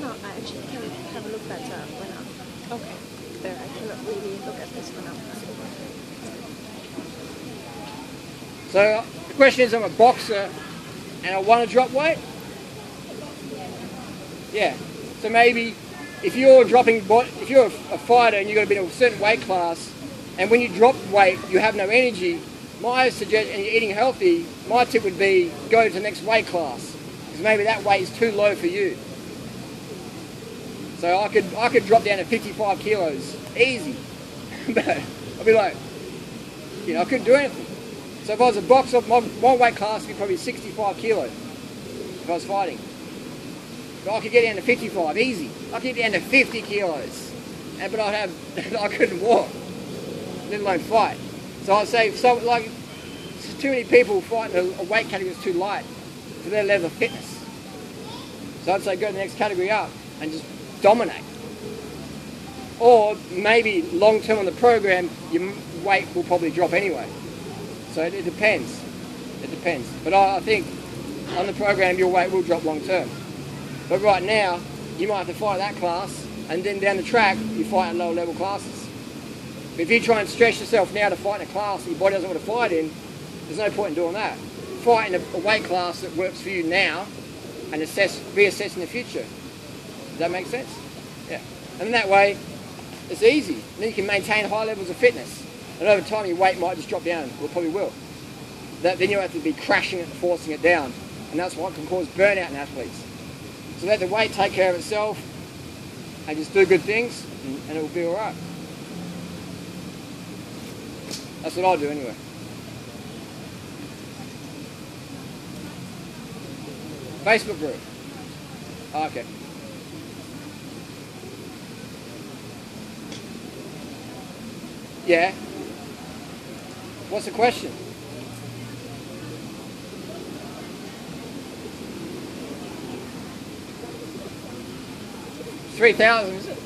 No, I actually can have a look better when I'm... Okay, there, I cannot really look at this when I'm... So the question is, I'm a boxer and I want to drop weight? Yeah. So maybe if you're if you're a fighter and you've got to be in a certain weight class, and when you drop weight you have no energy, my suggestion, and you're eating healthy, my tip would be go to the next weight class, because maybe that weight is too low for you. So I could drop down to 55 kilos easy, but I'd be like, you know, I couldn't do anything. So if I was a boxer, my weight class would be probably 65 kilos if I was fighting. But I could get down to 55 easy. I could get down to 50 kilos, but I couldn't walk, let alone fight. So I'd say, like, too many people fighting a weight category that's too light for their level of fitness. So I'd say go to the next category up and just dominate. Or maybe long term on the program, your weight will probably drop anyway. So it depends. It depends. But I think on the program your weight will drop long term. But right now, you might have to fight that class, and then down the track, you fight at lower level classes. But if you try and stress yourself now to fight in a class that your body doesn't want to fight in, there's no point in doing that. Fight in a weight class that works for you now, and reassess in the future. Does that make sense? Yeah. And in that way, it's easy. And then you can maintain high levels of fitness. And over time, your weight might just drop down, or probably will. Then you'll have to be crashing it and forcing it down. And that's what can cause burnout in athletes. So let the weight take care of itself, and just do good things, and it will be all right. That's what I do anyway. Facebook group. Oh, okay. Yeah. What's the question? $3,000, is it?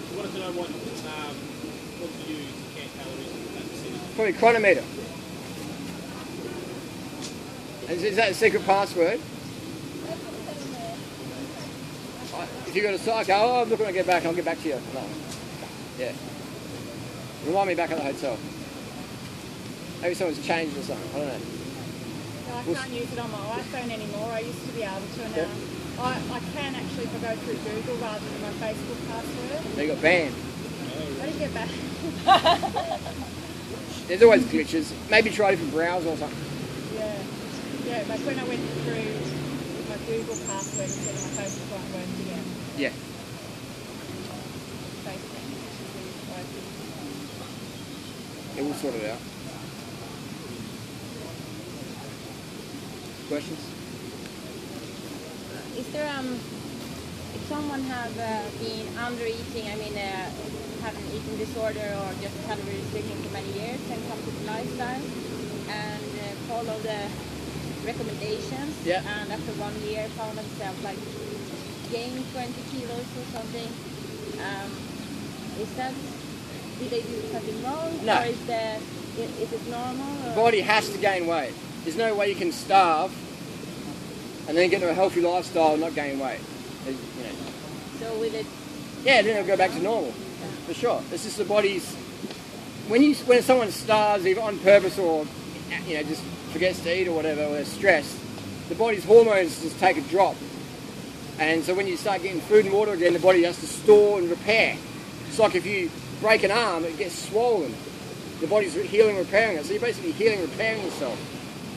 I wanted to know what to use to count calories in that vicinity. Probably chronometer. Is that a secret password? If you got a site, oh, I'm not going to get back, I'll get back to you. No. Yeah. Remind me back at the hotel. Maybe someone's changed or something, I don't know. No, I can't use it on my iPhone anymore. I used to be able to now. I can actually if I go through Google rather than my Facebook password. They got banned. I didn't get back. There's always glitches. Maybe try a different browser or something. Yeah. Yeah, like when I went through my Google password instead of my Facebook one worked again. Yeah. Facebook is working. Yeah, we'll sort it out. Questions? Is there if someone have been under eating, I mean have an eating disorder or just calorie restricting for many years and come to the lifestyle and follow the recommendations, yeah, and after 1 year found themselves like gain 20 kilos or something, did they do something wrong? No. Or is it normal? Or? The body has to gain weight. There's no way you can starve and then get to a healthy lifestyle and not gain weight. You know. So with it? Yeah, then it'll go back to normal, for sure. It's just the body's, when someone starves either on purpose or just forgets to eat or whatever, or they're stressed, the body's hormones just take a drop. And so when you start getting food and water again, the body has to store and repair. It's like if you break an arm, it gets swollen. The body's healing and repairing it. So you're basically healing and repairing yourself.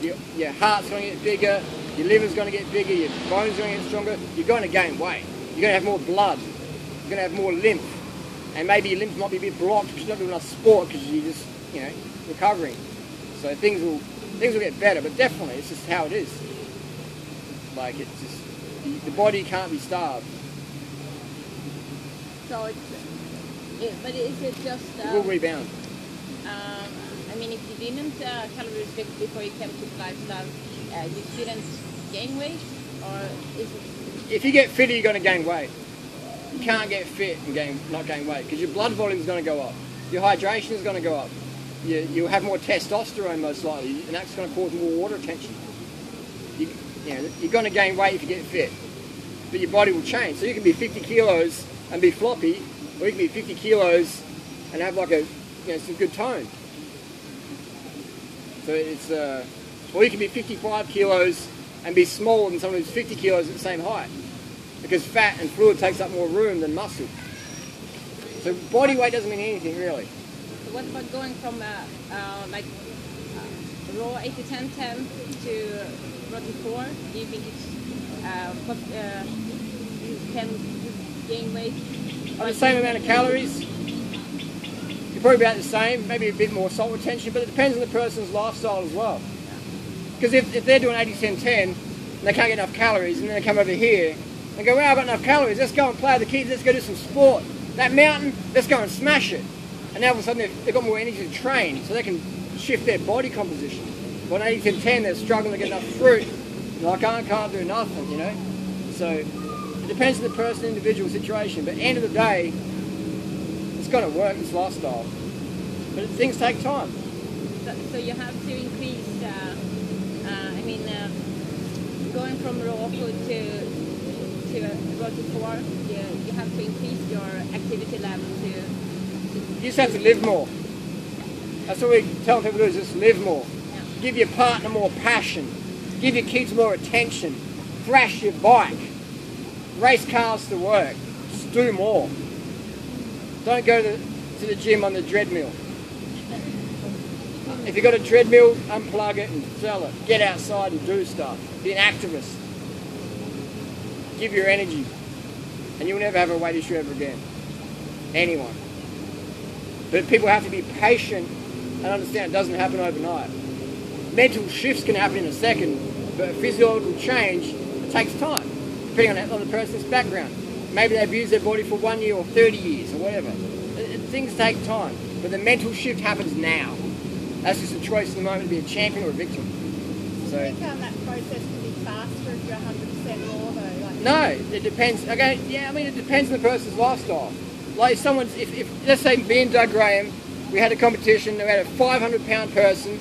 your heart's going to get bigger, your liver's going to get bigger, your bones are going to get stronger. You're going to gain weight. You're going to have more blood. You're going to have more lymph. And maybe your lymph might be a bit blocked because you're not doing enough sport because you're just, recovering. So things will get better, but definitely it's just how it is. Like, it's just, the body can't be starved. So but is it just... It will rebound. I mean, if you didn't calorie restrict before you came to the lifestyle, you didn't gain weight, or is it... If you get fitter, you're going to gain weight. You can't get fit and not gain weight because your blood volume is going to go up. Your hydration is going to go up. You'll have more testosterone most likely, and that's going to cause more water retention. You're going to gain weight if you get fit, but your body will change. So you can be 50 kilos and be floppy, or you can be 50 kilos and have like some good tone. So it's, or you can be 55 kilos and be smaller than someone who's 50 kilos at the same height, because fat and fluid takes up more room than muscle. So body weight doesn't mean anything really. So what about going from raw 80-10-10 to RawTill4? Do you think it's you can gain weight? On the same amount of calories, you're probably about the same, maybe a bit more salt retention, but it depends on the person's lifestyle as well. Because if they're doing 80-10-10 and they can't get enough calories, and then they come over here and go, wow, I've got enough calories, let's go and play with the kids, let's go do some sport. That mountain, let's go and smash it. And now all of a sudden they've got more energy to train, so they can shift their body composition. But on 80-10-10, they're struggling to get enough fruit. They're like, I can't do nothing, So it depends on the person, individual situation. But at the end of the day, it's got to work, this lifestyle. But things take time. So you have to increase, going from raw food to RawTill4, you have to increase your activity level You just have to live more. That's what we tell people to do, is just live more. Yeah. Give your partner more passion. Give your kids more attention. Thrash your bike. Race cars to work. Just do more. Don't go to the gym on the treadmill. If you've got a treadmill, unplug it and sell it. Get outside and do stuff. Be an activist. Give your energy. And you'll never have a weight issue ever again. Anyone. But people have to be patient and understand it doesn't happen overnight. Mental shifts can happen in a second, but physiological change, it takes time, depending on the person's background. Maybe they abuse their body for 1 year or 30 years or whatever. Things take time, but the mental shift happens now. That's just a choice in the moment to be a champion or a victim. So, I think that process can be faster if you're 100% raw though. Like, no, it depends. Okay, yeah, I mean it depends on the person's lifestyle. Like if let's say me and Doug Graham, we had a competition, we had a 500-pound person,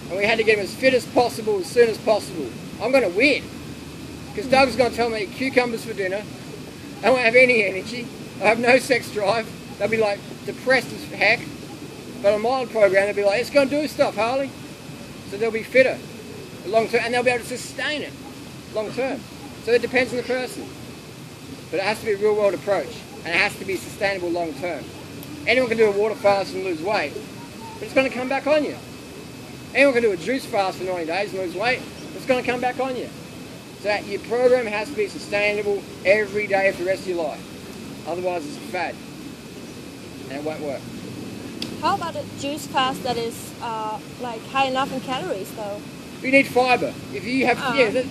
and we had to get him as fit as possible as soon as possible. I'm going to win, because Doug's going to tell me cucumbers for dinner. I won't have any energy. I have no sex drive. They'll be like depressed as heck. But on my program, they'll be like, let's go and do stuff, Harley. So they'll be fitter long term, and they'll be able to sustain it long term. So it depends on the person. But it has to be a real world approach, and it has to be sustainable long term. Anyone can do a water fast and lose weight, but it's going to come back on you. Anyone can do a juice fast for 90 days and lose weight, but it's going to come back on you. So your program has to be sustainable every day for the rest of your life. Otherwise it's a fad, and it won't work. How about a juice fast that is like high enough in calories though? You need fibre. If you have,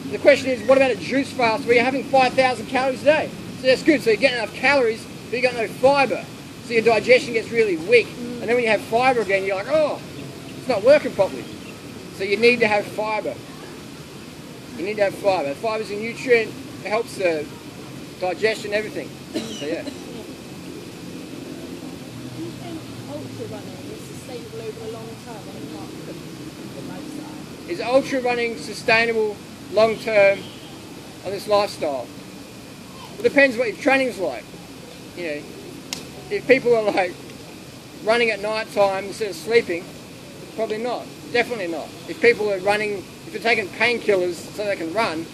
the question is, what about a juice fast where you're having 5,000 calories a day? So that's good. So you get enough calories, but you got no fibre. So your digestion gets really weak. And then when you have fibre again, you're like, oh, it's not working properly. So you need to have fibre. You need to have fibre. Fibre is a nutrient. It helps the digestion, everything. So yeah. Ultra running is sustainable over the long term and not the lifestyle. Is ultra running sustainable long term on this lifestyle? It depends what your training's like. If people are like running at night time instead of sleeping, probably not. Definitely not. If people are running, if they're taking painkillers so they can run,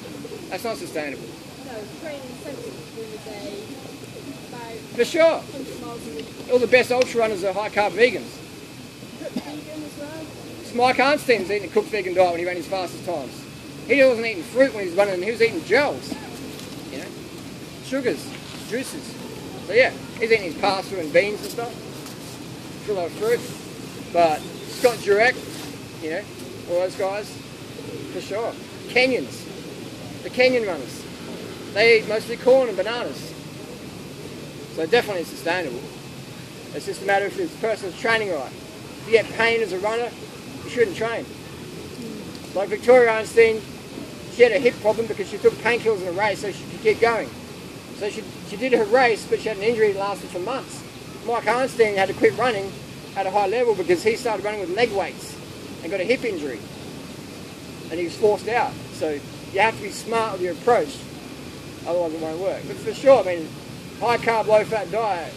that's not sustainable. No, training sensible during the day, about For sure. 100 miles a week. All the best ultra runners are high carb vegans. Vegan as well? Mike Arnstein's eating a cooked vegan diet when he ran his fastest times. He wasn't eating fruit when he was running, he was eating gels, you know, sugars, juices. So yeah, he's eating his pasta and beans and stuff. Still a lot of fruit. But Scott Jurek, you know, all those guys, for sure. Kenyans, the Kenyan runners, they eat mostly corn and bananas. So definitely sustainable. It's just a matter of if this person's training right. If you get pain as a runner, you shouldn't train. Like Victoria Arnstein, she had a hip problem because she took painkillers in a race so she could keep going. So she did her race, but she had an injury that lasted for months. Mike Arnstein had to quit running at a high level because he started running with leg weights and got a hip injury. And he was forced out. So you have to be smart with your approach, otherwise it won't work. But for sure, I mean, high carb, low fat diet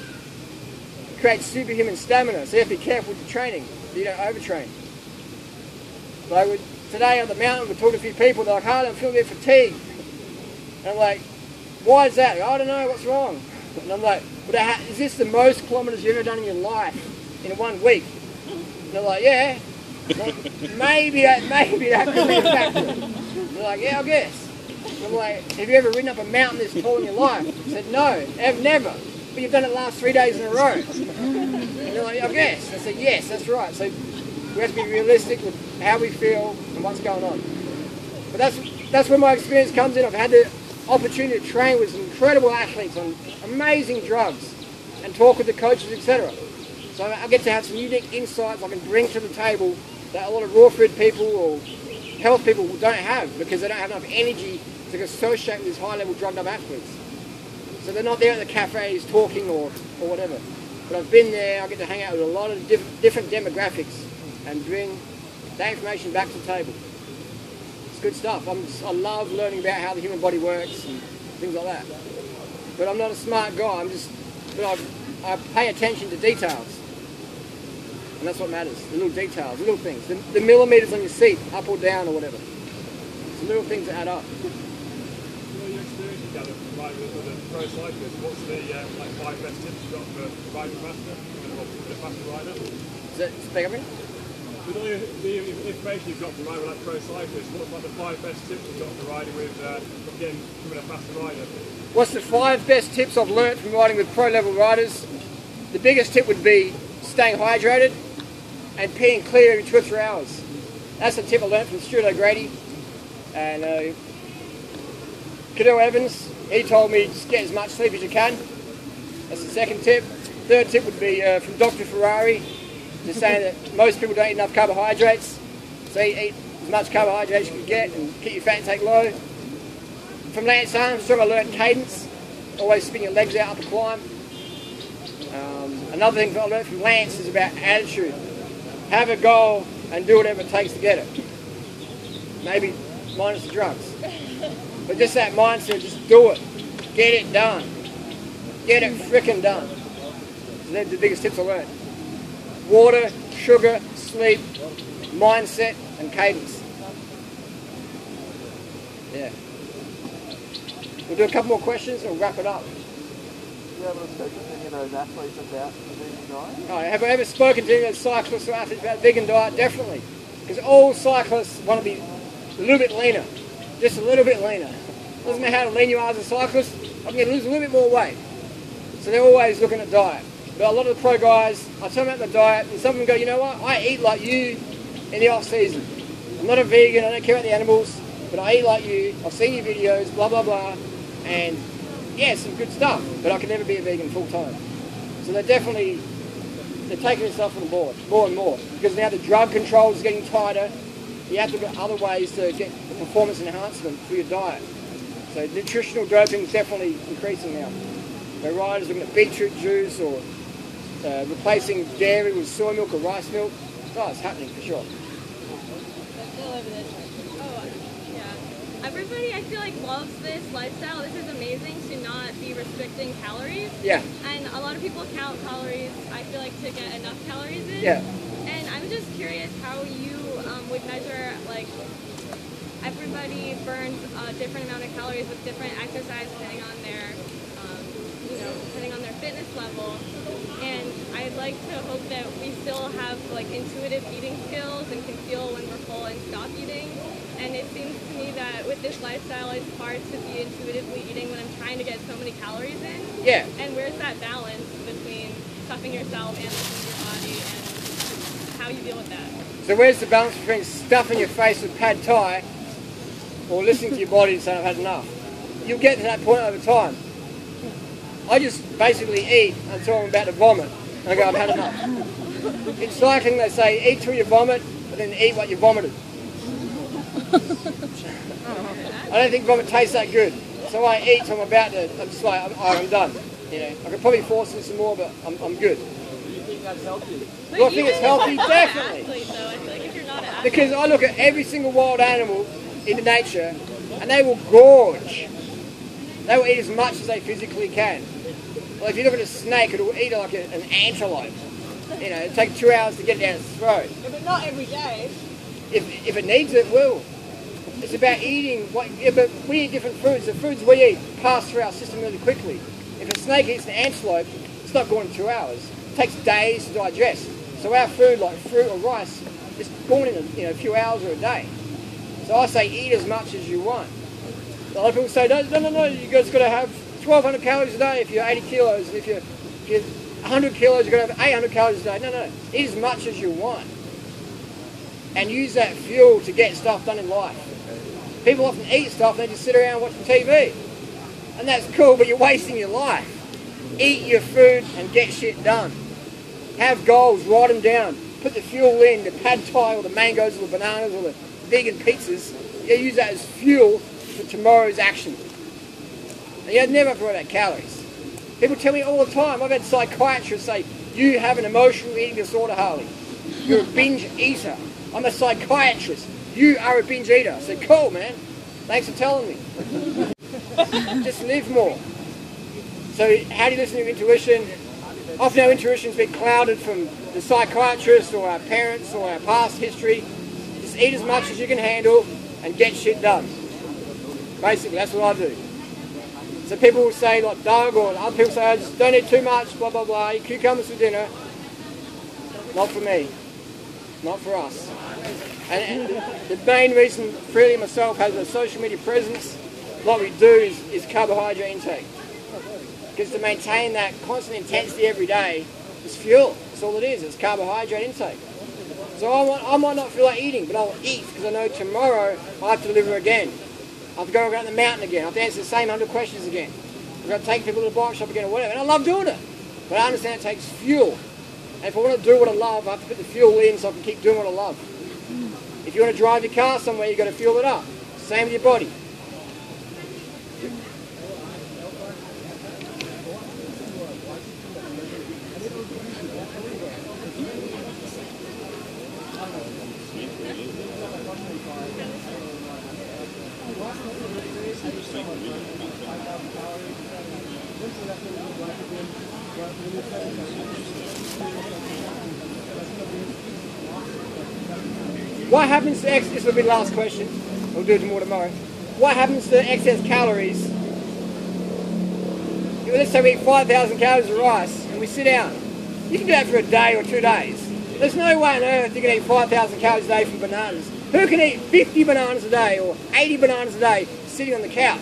creates superhuman stamina, so you have to be careful with your training, so you don't overtrain. Like today on the mountain, we talked to a few people, they're like, Harley, I'm feeling a bit fatigued. And I'm like, why is that? I don't know, what's wrong? And I'm like, is this the most kilometres you've ever done in your life in 1 week? And they're like, yeah. Like, maybe that could be a factor. And they're like, yeah, I guess. And I'm like, have you ever ridden up a mountain this tall in your life? I said, no, I've never. But you've done it the last 3 days in a row. And they're like, I guess. I said, yes, that's right. So we have to be realistic with how we feel and what's going on. But that's where my experience comes in. I've had the opportunity to train with some incredible athletes on amazing drugs and talk with the coaches, etc. So I get to have some unique insights I can bring to the table that a lot of raw food people or health people don't have because they don't have enough energy to associate with these high-level drugged-up athletes. So they're not there at the cafes talking or whatever. But I've been there, I get to hang out with a lot of different demographics and bring that information back to the table. It's good stuff. I love learning about how the human body works and things like that. But I'm not a smart guy, but I pay attention to details. And that's what matters, the little details, the little things. The millimetres on your seat, up or down or whatever. It's the little things that add up. Your experience you gather from riding with other pro cyclists, what's the 5 best tips you got for riding faster with a faster rider? Is that speak up here? With all the information you've got from riding with pro cyclists, what's the 5 best tips you've got for riding with, again, becoming a faster rider? What's the 5 best tips I've learnt from riding with pro level riders? The biggest tip would be staying hydrated and peeing clear every 2 or 3 hours. That's the tip I learnt from Stuart O'Grady and Cadell Evans. He told me just get as much sleep as you can. That's the second tip. Third tip would be from Dr. Ferrari, just saying that most people don't eat enough carbohydrates, so eat as much carbohydrates as you can get and keep your fat intake low. From Lance Armstrong I learnt cadence, always spin your legs out up a climb. Another thing that I learnt from Lance is about attitude. Have a goal and do whatever it takes to get it. Maybe minus the drugs. But just that mindset, just do it. Get it done. Get it frickin' done. So they're the biggest tips I learned. Water, sugar, sleep, mindset, and cadence. Yeah. We'll do a couple more questions and we'll wrap it up. You able to speak to any of those athletes about the vegan diet? Oh, have I ever spoken to any of those cyclists or athletes about vegan diet? Definitely. Because all cyclists want to be a little bit leaner. Just a little bit leaner. Doesn't matter how lean you are as a cyclist, I can lose a little bit more weight. So they're always looking at diet. But a lot of the pro guys, I tell them about the diet, and some of them go, you know what, I eat like you in the off season. I'm not a vegan, I don't care about the animals, but I eat like you, I've seen your videos, blah, blah, blah, and yeah, some good stuff, but I can never be a vegan full time. So they're taking this stuff on board, more and more, because now the drug control is getting tighter. You have to look at other ways to get the performance enhancement for your diet. So nutritional doping is definitely increasing now. Where riders are looking at beetroot juice or replacing dairy with soy milk or rice milk. Oh, it's happening for sure. Everybody, I feel like, loves this lifestyle. This is amazing to not be restricting calories. Yeah. And a lot of people count calories, I feel like, to get enough calories in. Yeah. And I'm just curious how you would measure, like, everybody burns a different amount of calories with different exercise depending on their, know, depending on their fitness level. And I'd like to hope that we still have like intuitive eating skills and can feel when we're full and stop eating. And it seems to me that with this lifestyle, it's hard to be intuitively eating when I'm trying to get so many calories in. Yeah. And where's that balance between stuffing yourself and listening to your body and how you deal with that? So where's the balance between stuffing your face with pad thai or listening to your body and saying I've had enough? You'll get to that point over time. I just basically eat until I'm about to vomit and I go, I've had enough. In cycling they say eat till you vomit, but then eat what you vomited. I don't think vomit tastes that good. So I eat till I'm about to, I'm just like, I'm done. You know, I could probably force in some more, but I'm good. Do you think that's healthy? Do I think it's healthy? Definitely. Athlete, though. I feel like if you're not an athlete, Because I look at every single wild animal in nature and they will gorge. They will eat as much as they physically can. Well, if you look at a snake, it will eat like an antelope. You know, it'll take 2 hours to get it down its throat. Yeah, but not every day. If it needs it, it will. It's about eating but we eat different foods. The foods we eat pass through our system really quickly. If a snake eats an antelope, it's not gone in 2 hours. It takes days to digest. So our food, like fruit or rice, is gone in a few hours or a day. So I say eat as much as you want. A lot of people say, no, you guys got to have 1,200 calories a day if you're 80 kilos. And if you're 100 kilos, you're going to have 800 calories a day. No, eat as much as you want. And use that fuel to get stuff done in life. People often eat stuff and they just sit around watching TV. And that's cool, but you're wasting your life. Eat your food and get shit done. Have goals, write them down. Put the fuel in, the pad thai or the mangoes or the bananas or the vegan pizzas. You use that as fuel for tomorrow's action. And you never have to worry about calories. People tell me all the time, I've had psychiatrists say, you have an emotional eating disorder, Harley. You're a binge eater. I'm a psychiatrist. You are a binge eater. I said, cool, man. Thanks for telling me. Just live more. So how do you listen to your intuition? Often our intuition's been clouded from the psychiatrist or our parents or our past history. Just eat as much as you can handle and get shit done. Basically, that's what I do. So people will say, like Doug or other people say, just don't eat too much, blah, blah, blah. Eat cucumbers for dinner. Not for me. Not for us. And the main reason Freely and myself has a social media presence, what we do is carbohydrate intake. Because to maintain that constant intensity every day is fuel. That's all it is. It's carbohydrate intake. So I might not feel like eating, but I'll eat because I know tomorrow I have to deliver again. I have to go around the mountain again. I have to answer the same 100 questions again. I've got to take people to the bike shop again or whatever. And I love doing it. But I understand it takes fuel. And if I want to do what I love, I have to put the fuel in so I can keep doing what I love. If you want to drive your car somewhere, you've got to fuel it up. Same with your body. What happens to excess, this will be the last question, we'll do it more tomorrow. What happens to excess calories? Let's say we eat 5,000 calories of rice and we sit down. You can do that for a day or 2 days. There's no way on earth you can eat 5,000 calories a day from bananas. Who can eat 50 bananas a day or 80 bananas a day sitting on the couch?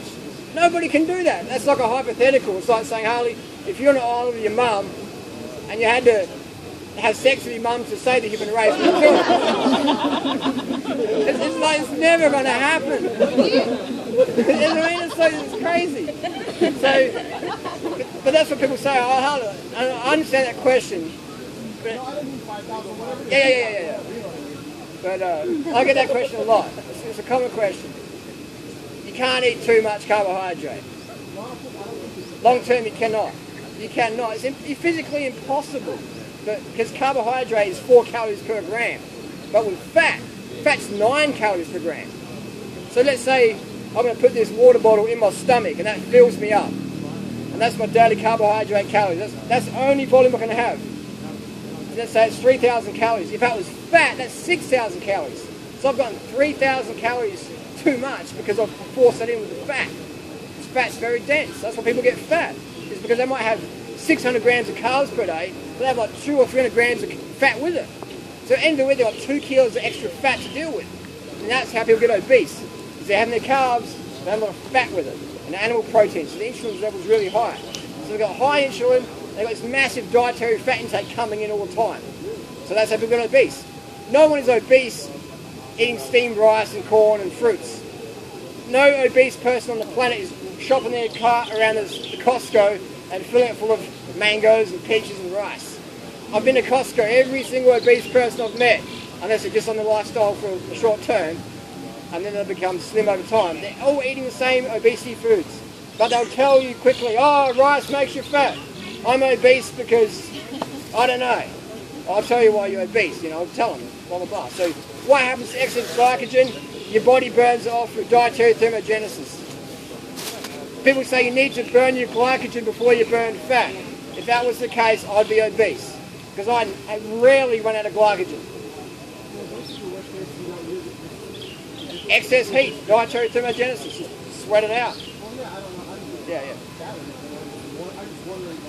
Nobody can do that. That's like a hypothetical. It's like saying, Harley, if you're on an island with your mum and you had to have sex with your mum to say that you've been raised with children. It's like, it's never going to happen. It's crazy. So, but that's what people say. I understand that question. But, yeah. But I get that question a lot. It's a common question. You can't eat too much carbohydrate. Long term, you cannot. You cannot. It's physically impossible. Because carbohydrate is 4 calories per gram. But with fat's 9 calories per gram. So let's say I'm going to put this water bottle in my stomach and that fills me up. And that's my daily carbohydrate calories. That's the only volume I can have. Let's say it's 3,000 calories. If that was fat, that's 6,000 calories. So I've gotten 3,000 calories too much because I've forced that in with the fat. Fat's very dense. That's why people get fat. is because they might have 600 grams of carbs per day, but they have like 200 or 300 grams of fat with it. So at the end of the week, they've got 2 kilos of extra fat to deal with. And that's how people get obese, is they're having their carbs, they have a lot of fat with it, and animal protein, so the insulin level is really high. So they've got high insulin, they've got this massive dietary fat intake coming in all the time. So that's how people get obese. No one is obese eating steamed rice and corn and fruits. No obese person on the planet is shopping their cart around the Costco and filling it full of mangoes and peaches and rice. I've been to Costco, every single obese person I've met, unless they're just on the lifestyle for a short term, and then they become slim over time. They're all eating the same obesity foods. But they'll tell you quickly, oh, rice makes you fat. I'm obese because, I don't know. I'll tell you why you're obese, I'll tell them, blah, blah, blah. So what happens to excess glycogen? Your body burns it off through dietary thermogenesis. People say you need to burn your glycogen before you burn fat. If that was the case, I'd be obese, because I rarely run out of glycogen. Excess heat, dietary thermogenesis, just sweat it out. Yeah.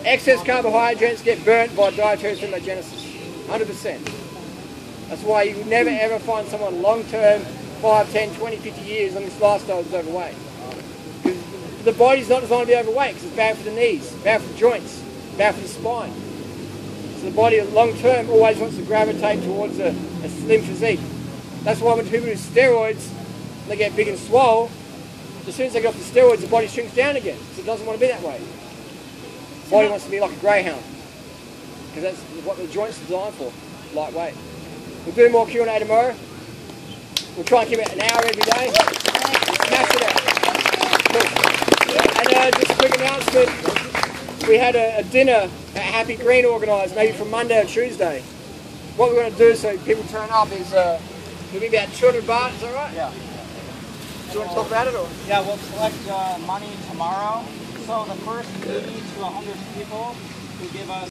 Excess carbohydrates get burnt by dietary thermogenesis, 100%. That's why you never ever find someone long-term, 5, 10, 20, 50 years on this lifestyle is overweight. Because the body's not designed to be overweight, because it's bad for the knees, bad for the joints, bad for the spine. So the body long-term always wants to gravitate towards a slim physique. That's why when people do steroids, they get big and swole. As soon as they get off the steroids, the body shrinks down again. So it doesn't want to be that way. The body wants to be like a greyhound, because that's what the joints are designed for, lightweight. We'll do more Q&A tomorrow. We'll try and keep it an hour every day. Smash it out. Cool. And just a quick announcement. We had a dinner at Happy Green organised, maybe from Monday or Tuesday. What we're going to do so people turn up is it'll be about 200 baht, is that right? Yeah. Do you want to talk about it? Or? Yeah, we'll collect money tomorrow. So the first 80 to 100 people who give us